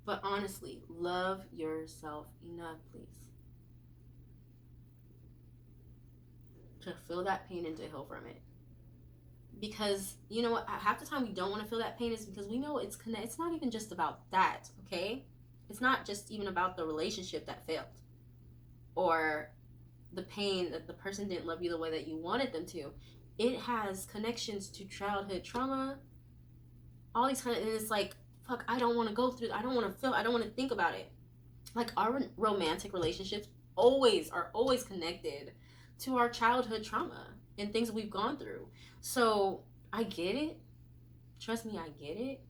But honestly, love yourself enough, please, to feel that pain and to heal from it. Because you know what, half the time we don't want to feel that pain is because we know it's not even just about that, okay? It's not just even about the relationship that failed, or the pain that the person didn't love you the way that you wanted them to. It has connections to childhood trauma, all these kind of, and it's like, fuck, I don't want to go through, I don't want to feel, I don't want to think about it. Like, our romantic relationships are always connected to our childhood trauma and things we've gone through. So I get it. Trust me, I get it.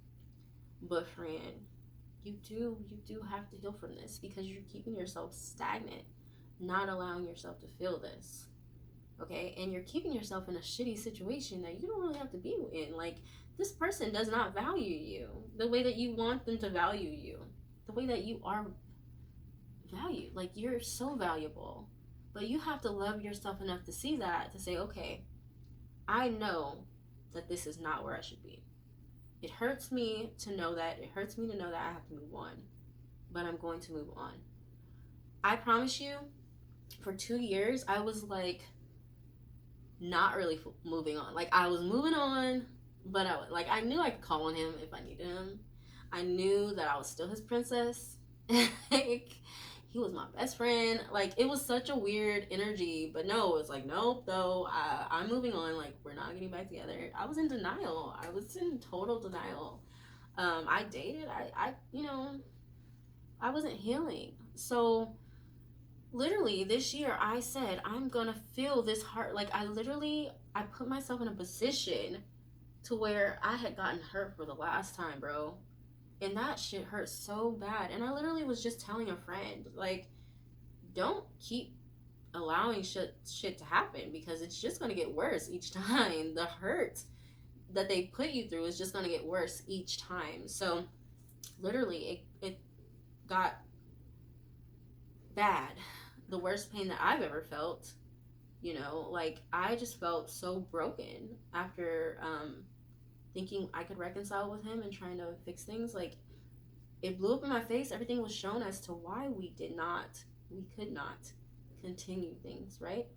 But friend, you do have to heal from this, because you're keeping yourself stagnant, not allowing yourself to feel this. Okay? And you're keeping yourself in a shitty situation that you don't really have to be in. Like, this person does not value you the way that you want them to value you, the way that you are valued. Like, you're so valuable. But you have to love yourself enough to see that, to say, okay, I know that this is not where I should be. It hurts me to know that. It hurts me to know that I have to move on. But I'm going to move on. I promise you, for 2 years, I was like, not really moving on. Like, I was moving on, but I knew I could call on him if I needed him. I knew that I was still his princess. Like, he was my best friend. Like, it was such a weird energy. But no, it's like, nope, though, I'm moving on. Like, we're not getting back together. I was in denial. I was in total denial. I dated. I wasn't healing. So literally this year I said, I'm gonna feel this heart. Like, I put myself in a position to where I had gotten hurt for the last time, bro. And that shit hurt so bad. And I literally was just telling a friend, like, don't keep allowing shit to happen, because it's just going to get worse each time. The hurt that they put you through is just going to get worse each time. So literally it got bad. The worst pain that I've ever felt. Like, I just felt so broken after thinking I could reconcile with him and trying to fix things. Like, it blew up in my face. Everything was shown as to why we could not continue things, right?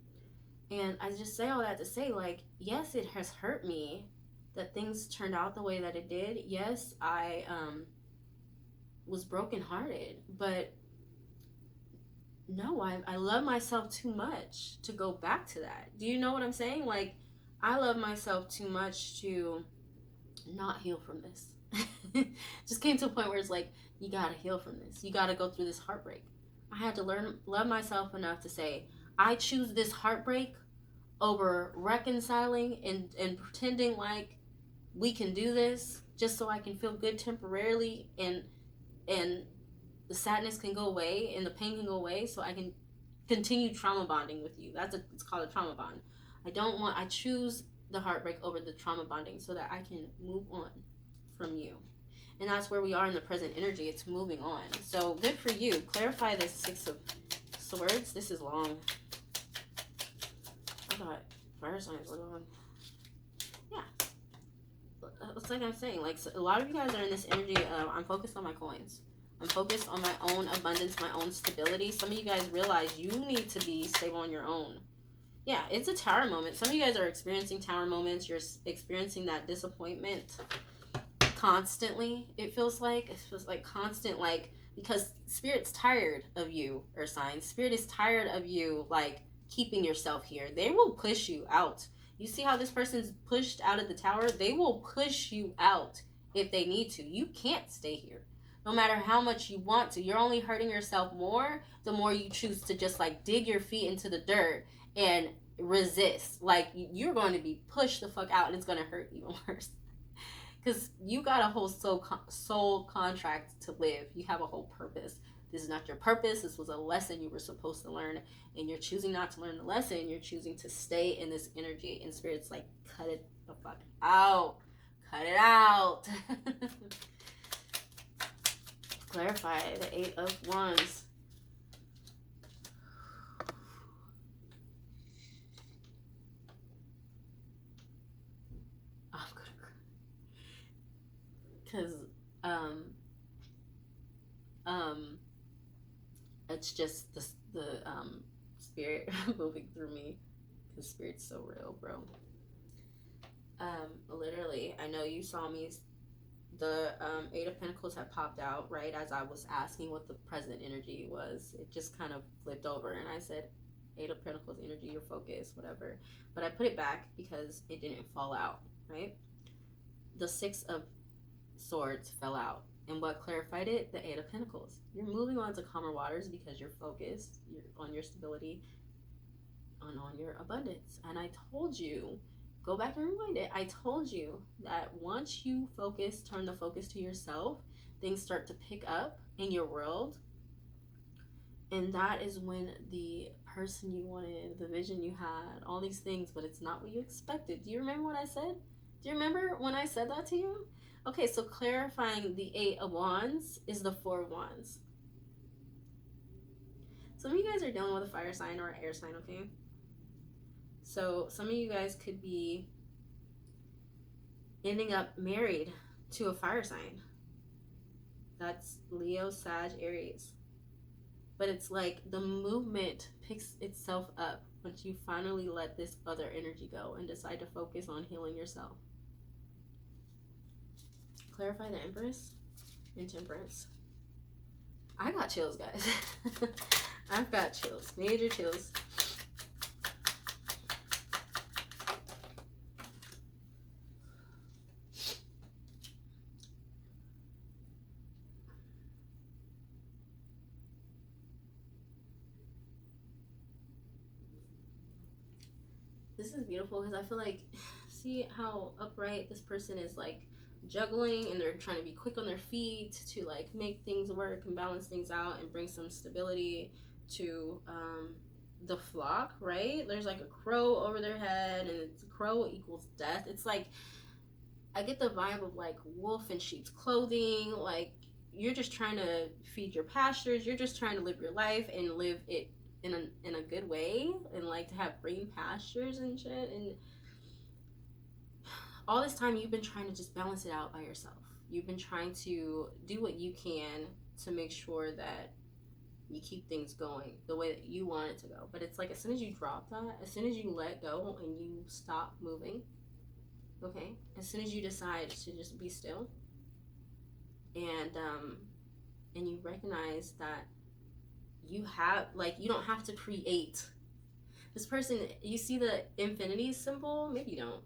And I just say all that to say, like, yes, it has hurt me that things turned out the way that it did. Yes, I was brokenhearted, but no, I love myself too much to go back to that. Do you know what I'm saying? Like, I love myself too much to not heal from this. Just came to a point where it's like, you gotta heal from this. You gotta go through this heartbreak. I had to learn, love myself enough to say, I choose this heartbreak over reconciling and pretending like we can do this just so I can feel good temporarily, and the sadness can go away and the pain can go away so I can continue trauma bonding with you. It's called a trauma bond. I choose the heartbreak over the trauma bonding so that I can move on from you. And that's where we are in the present energy. It's moving on. So good for you. Clarify this Six of Swords. This is long. I thought fire signs were long. Yeah. It's like I'm saying, like, so a lot of you guys are in this energy of, I'm focused on my coins. I'm focused on my own abundance, my own stability. Some of you guys realize you need to be stable on your own. Yeah, it's a tower moment. Some of you guys are experiencing tower moments. You're experiencing that disappointment constantly. It feels like constant, like, because Spirit's tired of you, or signs. Spirit is tired of you, like, keeping yourself here. They will push you out. You see how this person's pushed out of the tower? They will push you out if they need to. You can't stay here. No matter how much you want to. You're only hurting yourself more the more you choose to just, like, dig your feet into the dirt and resist. Like, you're going to be pushed the fuck out, and it's going to hurt even worse. Because you got a whole soul contract to live. You have a whole purpose. This is not your purpose. This was a lesson you were supposed to learn, and you're choosing not to learn the lesson. You're choosing to stay in this energy. And Spirit's like, cut it the fuck out. Cut it out. Clarify the Eight of Wands. I'm gonna cry. Because it's just the Spirit moving through me. Because Spirit's so real, bro. Literally, I know you saw me. The Eight of Pentacles had popped out right as I was asking what the present energy was. It just kind of flipped over, and I said, Eight of Pentacles energy, your focus, whatever. But I put it back because it didn't fall out, right? The Six of Swords fell out. And what clarified it? The Eight of Pentacles. You're moving on to calmer waters because you're focused. You're on your stability and on your abundance. And I told you, go back and rewind it. I told you that once you turn the focus to yourself, things start to pick up in your world. And that is when the person you wanted, the vision you had, all these things, but it's not what you expected. Do you remember what I said? Do you remember when I said that to you? Okay, so clarifying the Eight of Wands is the Four of Wands. Some of you guys are dealing with a fire sign or an air sign, okay? So some of you guys could be ending up married to a fire sign. That's Leo, Sag, Aries. But it's like the movement picks itself up once you finally let this other energy go and decide to focus on healing yourself. Clarify the Empress and Temperance. I got chills, guys. I've got chills. Major chills. This is beautiful because I feel like, see how upright this person is, like, juggling, and they're trying to be quick on their feet to, like, make things work and balance things out and bring some stability to the flock, right? There's like a crow over their head, and it's crow equals death. It's like, I get the vibe of like wolf in sheep's clothing. Like, you're just trying to feed your pastures. You're just trying to live your life and live it in a good way, and like to have green pastures and shit. And all this time you've been trying to just balance it out by yourself. You've been trying to do what you can to make sure that you keep things going the way that you want it to go. But it's like as soon as you drop that, as soon as you let go and you stop moving, okay, as soon as you decide to just be still and you recognize that you have, like, you don't have to create this person. You see the infinity symbol? Maybe you don't.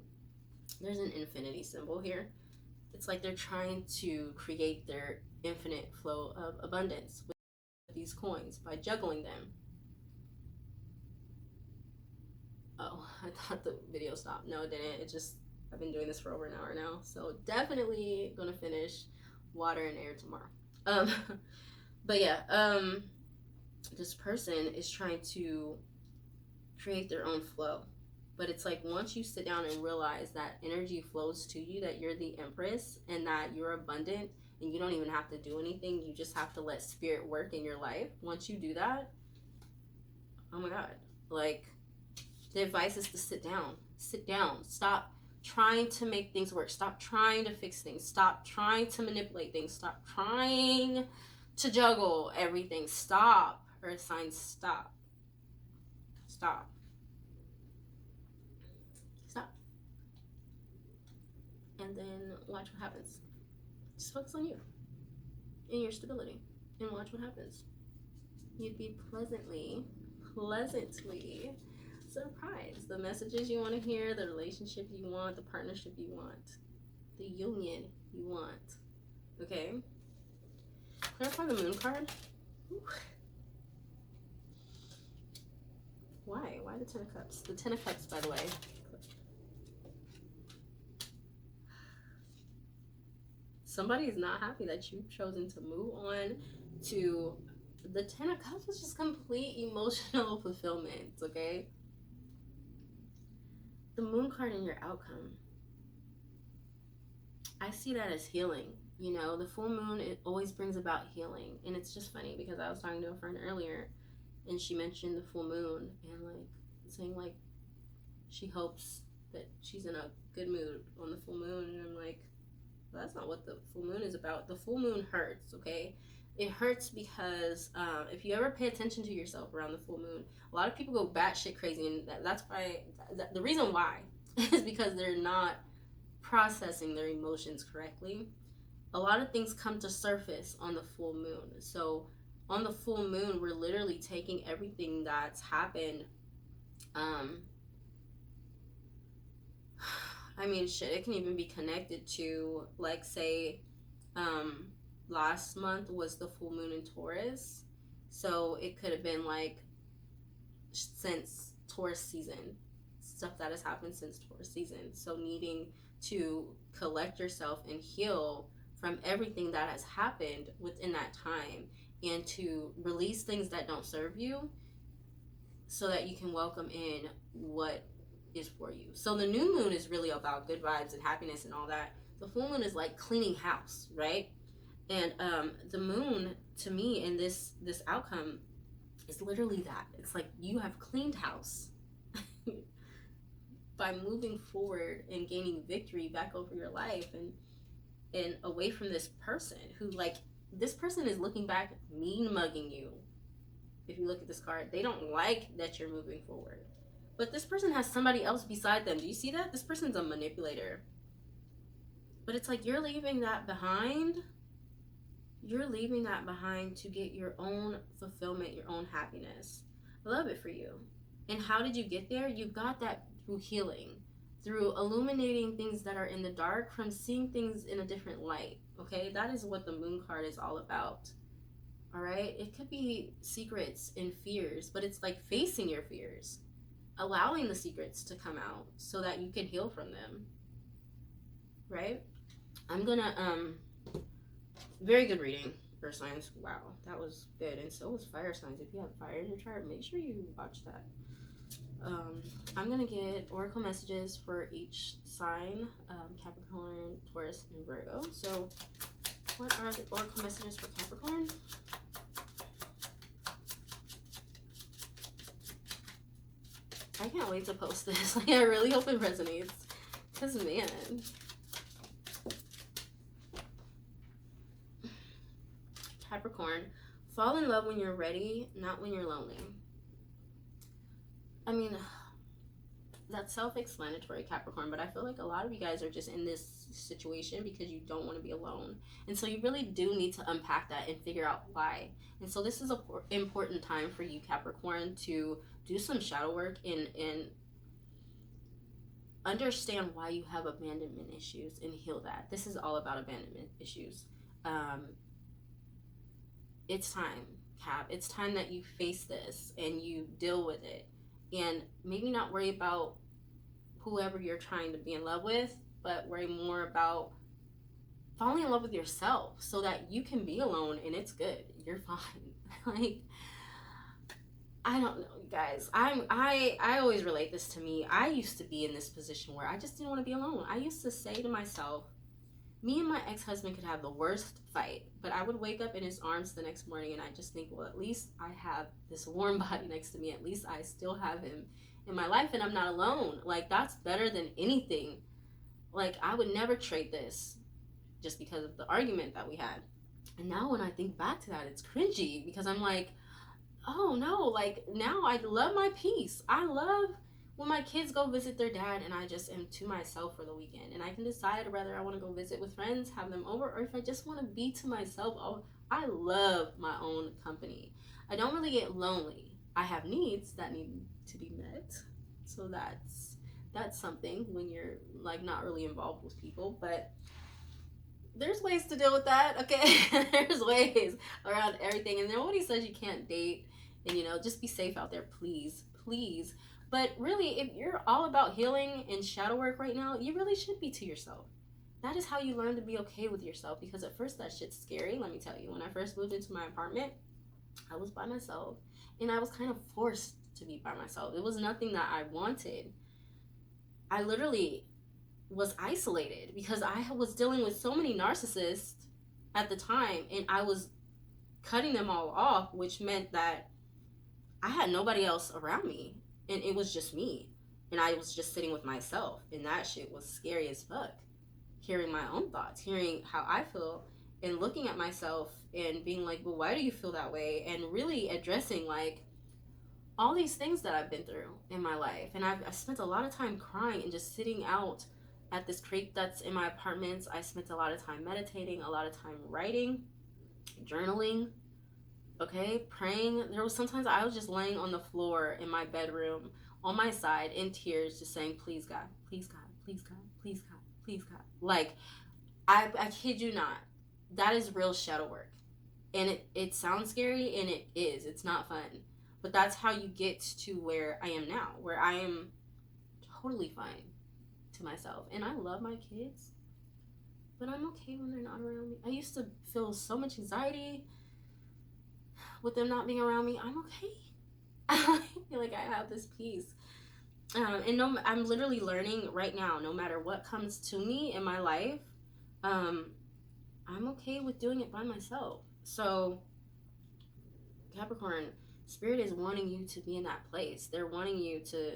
There's an infinity symbol here. It's like they're trying to create their infinite flow of abundance with these coins by juggling them. Oh, I thought the video stopped. No, it didn't. It just, I've been doing this for over an hour now, so definitely gonna finish water and air tomorrow. But yeah, this person is trying to create their own flow. But it's like once you sit down and realize that energy flows to you, that you're the empress and that you're abundant and you don't even have to do anything, you just have to let spirit work in your life. Once you do that, oh my God, like, the advice is to sit down. Stop trying to make things work. Stop trying to fix things. Stop trying to manipulate things. Stop trying to juggle everything. Stop. Earth signs, stop. Stop. And then watch what happens. Just focus on you and your stability and watch what happens. You'd be pleasantly surprised. The messages you want to hear, the relationship you want, the partnership you want, the union you want. Okay? Clarify the moon card. Ooh. Why? Why the Ten of Cups? The Ten of Cups, by the way. Somebody is not happy that you've chosen to move on to the Ten of Cups. Is just complete emotional fulfillment, okay? The moon card in your outcome, I see that as healing. You know, the full moon, it always brings about healing. And it's just funny because I was talking to a friend earlier and she mentioned the full moon and like saying like she hopes that she's in a good mood on the full moon. And I'm like, well, that's not what the full moon is about. The full moon hurts, okay? It hurts because if you ever pay attention to yourself around the full moon, a lot of people go batshit crazy, and that's why. The reason why is because they're not processing their emotions correctly. A lot of things come to surface on the full moon. So on the full moon, we're literally taking everything that's happened. I mean, shit, it can even be connected to, like, say, last month was the full moon in Taurus. So it could have been, like, since Taurus season. Stuff that has happened since Taurus season. So needing to collect yourself and heal from everything that has happened within that time and to release things that don't serve you so that you can welcome in what is for you. So the new moon is really about good vibes and happiness and all that. The full moon is like cleaning house, right? And the moon, to me, in this outcome is literally that. It's like you have cleaned house by moving forward and gaining victory back over your life and away from this person who, like, this person is looking back, mean mugging you. If you look at this card, they don't like that you're moving forward. But this person has somebody else beside them. Do you see that? This person's a manipulator. But it's like you're leaving that behind. You're leaving that behind to get your own fulfillment, your own happiness. I love it for you. And how did you get there? You got that through healing, through illuminating things that are in the dark, from seeing things in a different light. Okay? That is what the moon card is all about. All right? It could be secrets and fears, but it's like facing your fears. Allowing the secrets to come out so that you can heal from them, right? I'm gonna, very good reading, earth signs. Wow, that was good. And so was fire signs. If you have fire in your chart, make sure you watch that. I'm gonna get oracle messages for each sign, Capricorn, Taurus, and Virgo. So what are the oracle messages for Capricorn? I can't wait to post this. Like, I really hope it resonates. Because, man. Capricorn, fall in love when you're ready, not when you're lonely. I mean, that's self-explanatory, Capricorn, but I feel like a lot of you guys are just in this situation because you don't want to be alone, and so you really do need to unpack that and figure out why. And so this is a important time for you, Capricorn, to do some shadow work and understand why you have abandonment issues and heal that. This is all about abandonment issues. um, it's time, Cap. It's time that you face this and you deal with it, and maybe not worry about whoever you're trying to be in love with, but worry more about falling in love with yourself so that you can be alone and it's good. You're fine. Like, I don't know, you guys. I always relate this to me. I used to be in this position where I just didn't want to be alone. I used to say to myself, me and my ex-husband could have the worst fight, but I would wake up in his arms the next morning and I just think, well, at least I have this warm body next to me. At least I still have him in my life and I'm not alone. Like, that's better than anything. Like, I would never trade this just because of the argument that we had. And now when I think back to that, it's cringy because I'm like, oh no, like now I love my peace. I love when my kids go visit their dad and I just am to myself for the weekend and I can decide whether I want to go visit with friends, have them over, or if I just want to be to myself. Oh, I love my own company. I don't really get lonely. I have needs that need to be met. So that's something when you're like not really involved with people, but there's ways to deal with that, okay? There's ways around everything, and nobody says you can't date, and just be safe out there, please, please. But really, if you're all about healing and shadow work right now, you really should be to yourself. That is how you learn to be okay with yourself, because at first that shit's scary. Let me tell you, when I first moved into my apartment, I was by myself, and I was kind of forced to be by myself. It was nothing that I wanted. I literally was isolated because I was dealing with so many narcissists at the time, and I was cutting them all off, which meant that I had nobody else around me, and it was just me, and I was just sitting with myself, and that shit was scary as fuck. Hearing my own thoughts, hearing how I feel, and looking at myself and being like, well, why do you feel that way? And really addressing like all these things that I've been through in my life. And I spent a lot of time crying and just sitting out at this creek that's in my apartments. I spent a lot of time meditating, a lot of time writing, journaling, okay, praying. There was sometimes I was just laying on the floor in my bedroom on my side in tears, just saying, please God, please God, please God, please God, please God. Like, I kid you not, that is real shadow work. And it sounds scary, and it is. It's not fun. But that's how you get to where I am now, where I am totally fine to myself. And I love my kids, but I'm okay when they're not around me. I used to feel so much anxiety with them not being around me. I'm okay. I feel like I have this peace. And no, I'm literally learning right now, no matter what comes to me in my life, I'm okay with doing it by myself. So, Capricorn, Spirit is wanting you to be in that place. They're wanting you to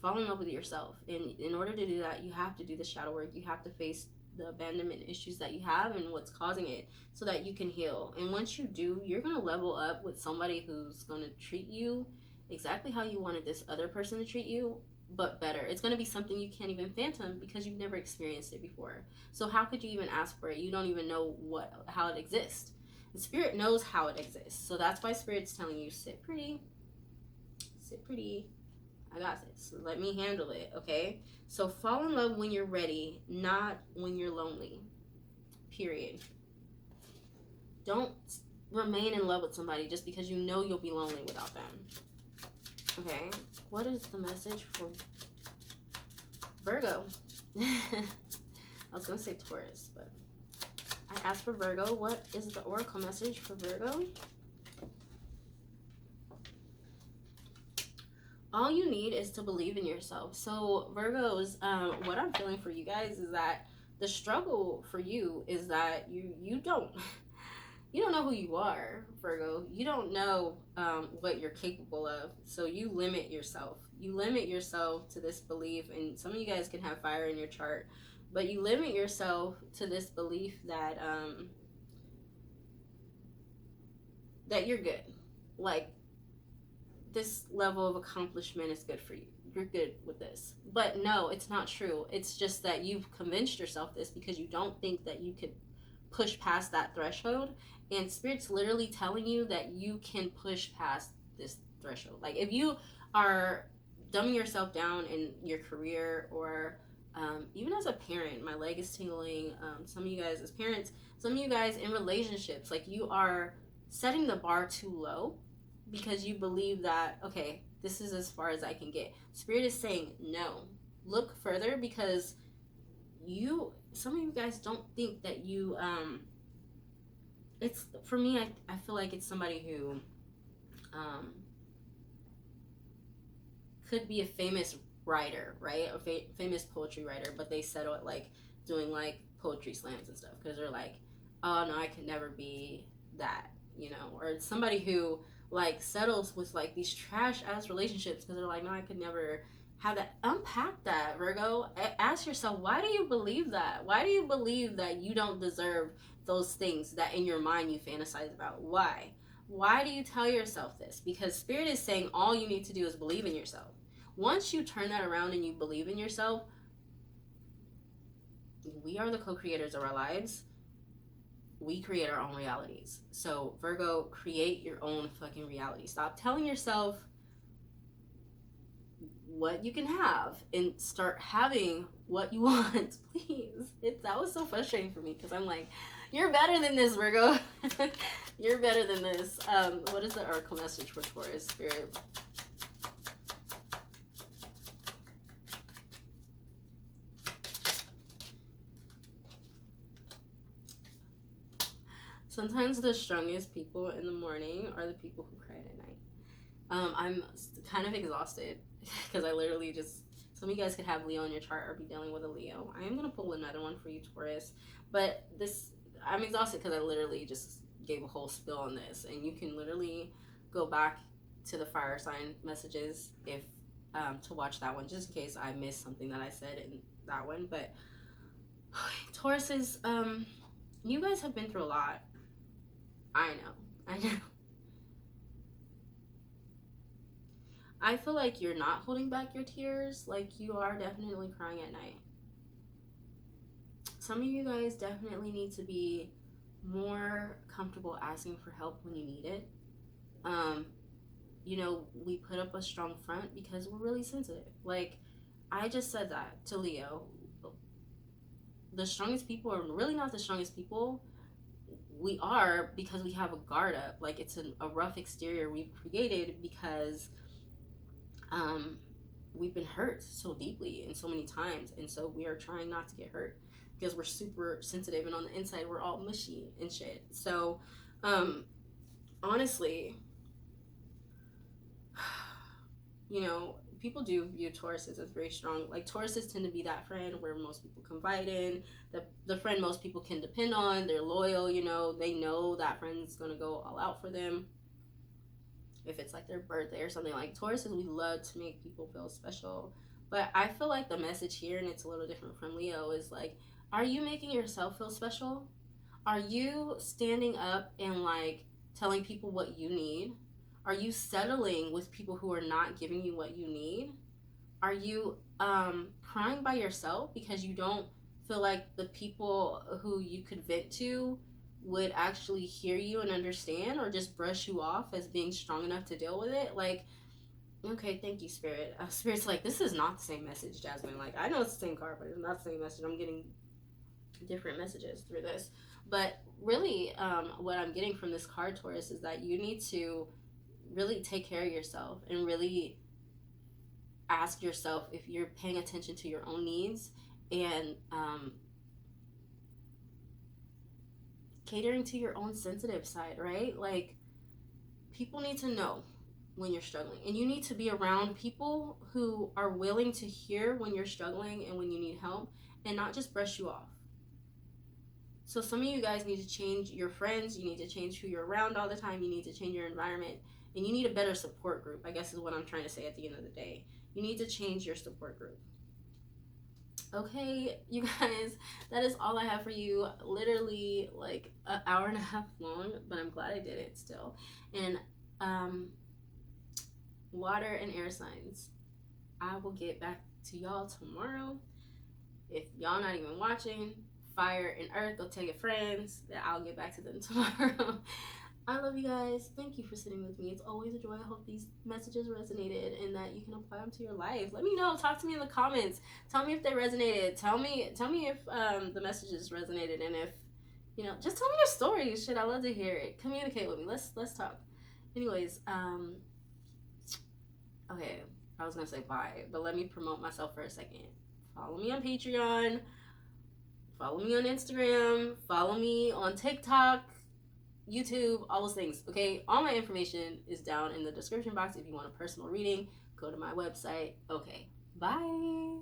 fall in love with yourself. And in order to do that, you have to do the shadow work. You have to face the abandonment issues that you have and what's causing it so that you can heal. And once you do, you're going to level up with somebody who's going to treat you exactly how you wanted this other person to treat you, but better. It's going to be something you can't even fathom because you've never experienced it before. So how could you even ask for it? You don't even know how it exists. The Spirit knows how it exists. So that's why Spirit's telling you, sit pretty. Sit pretty. I got this. Let me handle it, okay? So fall in love when you're ready, not when you're lonely. Period. Don't remain in love with somebody just because you know you'll be lonely without them. Okay? What is the message for Virgo? I was going to say Taurus, but I asked for Virgo. What is the oracle message for Virgo? All you need is to believe in yourself. So Virgos, what I'm feeling for you guys is that the struggle for you is that you don't know who you are, Virgo. You don't know what you're capable of. So you limit yourself. You limit yourself to this belief, and some of you guys can have fire in your chart, but you limit yourself to this belief that that you're good. Like, this level of accomplishment is good for you. You're good with this. But no, it's not true. It's just that you've convinced yourself this because you don't think that you could push past that threshold. And Spirit's literally telling you that you can push past this threshold. Like, if you are dumbing yourself down in your career, or even as a parent, my leg is tingling. Some of you guys as parents, some of you guys in relationships, like, you are setting the bar too low because you believe that, okay, this is as far as I can get. Spirit is saying no, look further, because some of you guys don't think that you it's, for me, I feel like it's somebody who um could be a famous writer, right? A famous poetry writer, but they settle at like doing like poetry slams and stuff because they're like, oh no, I could never be that, or it's somebody who like settles with like these trash ass relationships because they're like, no, I could never have that. Unpack that, Virgo. Ask yourself, why do you believe that? Why do you believe that you don't deserve those things that in your mind you fantasize about? Why do you tell yourself this? Because Spirit is saying all you need to do is believe in yourself. Once you turn that around and you believe in yourself, we are the co-creators of our lives. We create our own realities. So, Virgo, create your own fucking reality. Stop telling yourself what you can have and start having what you want, please. That was so frustrating for me because I'm like, you're better than this, Virgo. You're better than this. What is the oracle message for Taurus, Spirit? Sometimes the strongest people in the morning are the people who cried at night. I'm kind of exhausted because I literally just. Some of you guys could have Leo in your chart or be dealing with a Leo. I am gonna pull another one for you, Taurus. But I'm exhausted because I literally just gave a whole spill on this, and you can literally go back to the fire sign messages if to watch that one, just in case I missed something that I said in that one. But Tauruses, you guys have been through a lot. I know. I feel like you're not holding back your tears. Like, you are definitely crying at night. Some of you guys definitely need to be more comfortable asking for help when you need it. We put up a strong front because we're really sensitive. Like, I just said that to Leo. The strongest people are really not the strongest people. We are because we have a guard up. Like, it's a rough exterior we've created because we've been hurt so deeply and so many times, and so we are trying not to get hurt because we're super sensitive, and on the inside we're all mushy and shit. So honestly, people do view Tauruses as very strong. Like, Tauruses tend to be that friend where most people confide in, the friend most people can depend on. They're loyal. They know that friend's gonna go all out for them if it's like their birthday or something. Like, Tauruses, we love to make people feel special. But I feel like the message here, and it's a little different from Leo, is like, are you making yourself feel special? Are you standing up and like telling people what you need? Are you settling with people who are not giving you what you need? Are you crying by yourself because you don't feel like the people who you could vent to would actually hear you and understand, or just brush you off as being strong enough to deal with it? Like, okay, thank you, Spirit. Spirit's like, this is not the same message, Jasmine. Like, I know it's the same card, but it's not the same message. I'm getting different messages through this. But really, what I'm getting from this card, Taurus, is that you need to really take care of yourself and really ask yourself if you're paying attention to your own needs and catering to your own sensitive side, right? Like, people need to know when you're struggling, and you need to be around people who are willing to hear when you're struggling and when you need help, and not just brush you off. So some of you guys need to change your friends. You need to change who you're around all the time. You need to change your environment, and you need a better support group, I guess is what I'm trying to say at the end of the day. You need to change your support group. Okay, you guys, that is all I have for you. Literally like an hour and a half long, but I'm glad I did it still. And um, water and air signs. I will get back to y'all tomorrow. If y'all not even watching, fire and earth, go tell your friends that I'll get back to them tomorrow. I love you guys. Thank you for sitting with me. It's always a joy. I hope these messages resonated and that you can apply them to your life. Let me know. Talk to me in the comments. Tell me if they resonated. Tell me if the messages resonated, and if just tell me your stories. Shit, I love to hear it. Communicate with me. Let's talk. Anyways, okay. I was gonna say bye, but let me promote myself for a second. Follow me on Patreon. Follow me on Instagram. Follow me on TikTok, YouTube, all those things. Okay, all my information is down in the description box. If you want a personal reading, go to my website. Okay, bye.